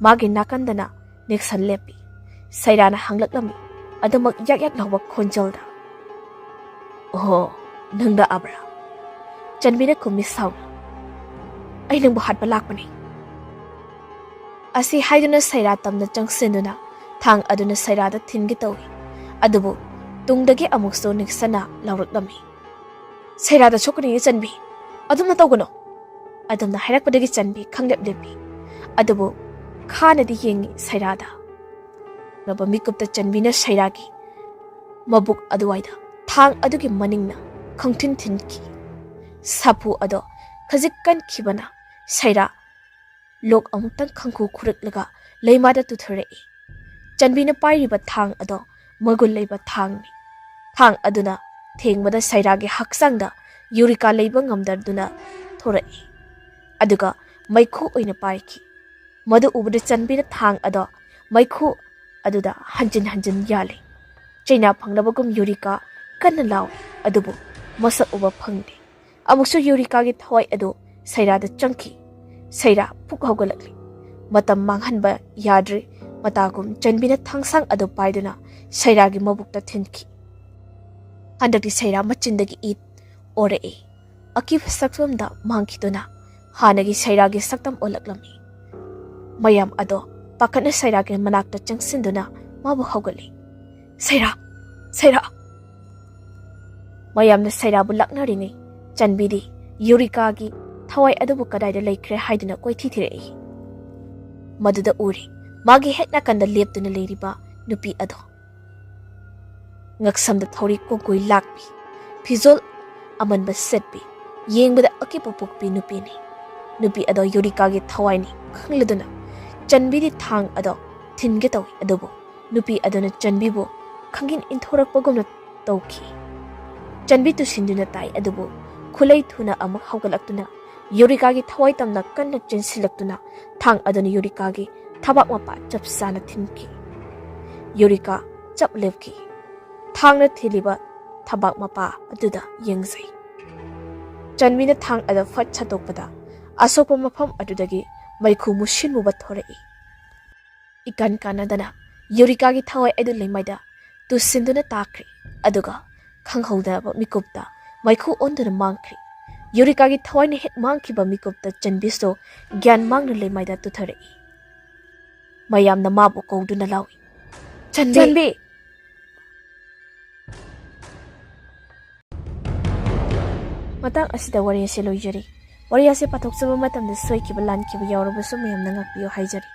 magi nakandana nexan lepi sairana hanglaklami adamak yak yak lawba khonjalda oh nangda abra chanmina kummi saw ai nangbu hatba lakpani asi haiduna saira tamna changsenduna thang aduna saira da thingi tawi adubu tungdagi amukso nexana lawraklami saira da chokni chanbi adumna tawgano adamna hairakpadagi chanbi khanglep lepi adubu khanadi yengi sairada raba mikupta chanbina sairagi mabuk aduwaida thang adugi maningna khangtin thinki CHAPHU ado khajikkan khibana saira lok amutang khangku khuraklaga leimada tuthure chanbina pairiba thang ado magul leiba thangni thang aduna thengbada sairagi haksangda yurika leiba ngamdarduna thorai aduga maikhu oina paiki madu ubada chanbina thang ado maikhu aduda hanjin hanjin yale chaina phanglabagum yurika kanna law adubu masak uba phangde amuksu yurika gi thawai adu saira da changki saira phuk haugalakli matam manghanba yadre matagum chanbina thangsang adu paiduna saira gi mabukta thinki handaki saira machindagi it ore akif saksumda mangkhiduna hanagi sairagi saktam olaklami mayam ado pakana sairagi manakta changsinduna mabu haugali saira saira mayamna sairabu laknaringi chanbidi yurika gi thawai adubu kadaida laikre haiduna koithi thirei maduda uri magi hekna kanda leptuna leiriba nupi ado ngaksamda thori kokoi lakpi fizol amanba setpi yengbada akipu pukpi nupini nupi ado yurika gi thawai ni khangladuna chanbidi thang ado thinge tawi adubu nupi adona chanbibu khangin inthorakpagumna tawki chanbi tu sinduna tai adubu khulai thuna amak hawgalaktuna yurika gi thawai tamna kanna chensilaktuna thang adona yurika gi thabak mapa chapsana thinki yurika chaplevki thangna thiliba thabak mapa aduda yengjai Chanbina thang ada fat chatokpada asopa mafam adudagi maiku mushin muba thorai. Ikan kanadana Eureka gi thawai edu leimaida tu sinduna takri aduga khanghauda mikupta maiku onduna mangkri. Eureka gi thawai ne het mangkiba mikupta Chanbisto gyan mangna leimaida tu thorai. Mayamna mabu kauduna lawi. Chanbi! Matang asida wari ase loijari. Wari ase pathokchaba matamda soikiba lankiba yaurabasu mayamna ngakpiyo haijari.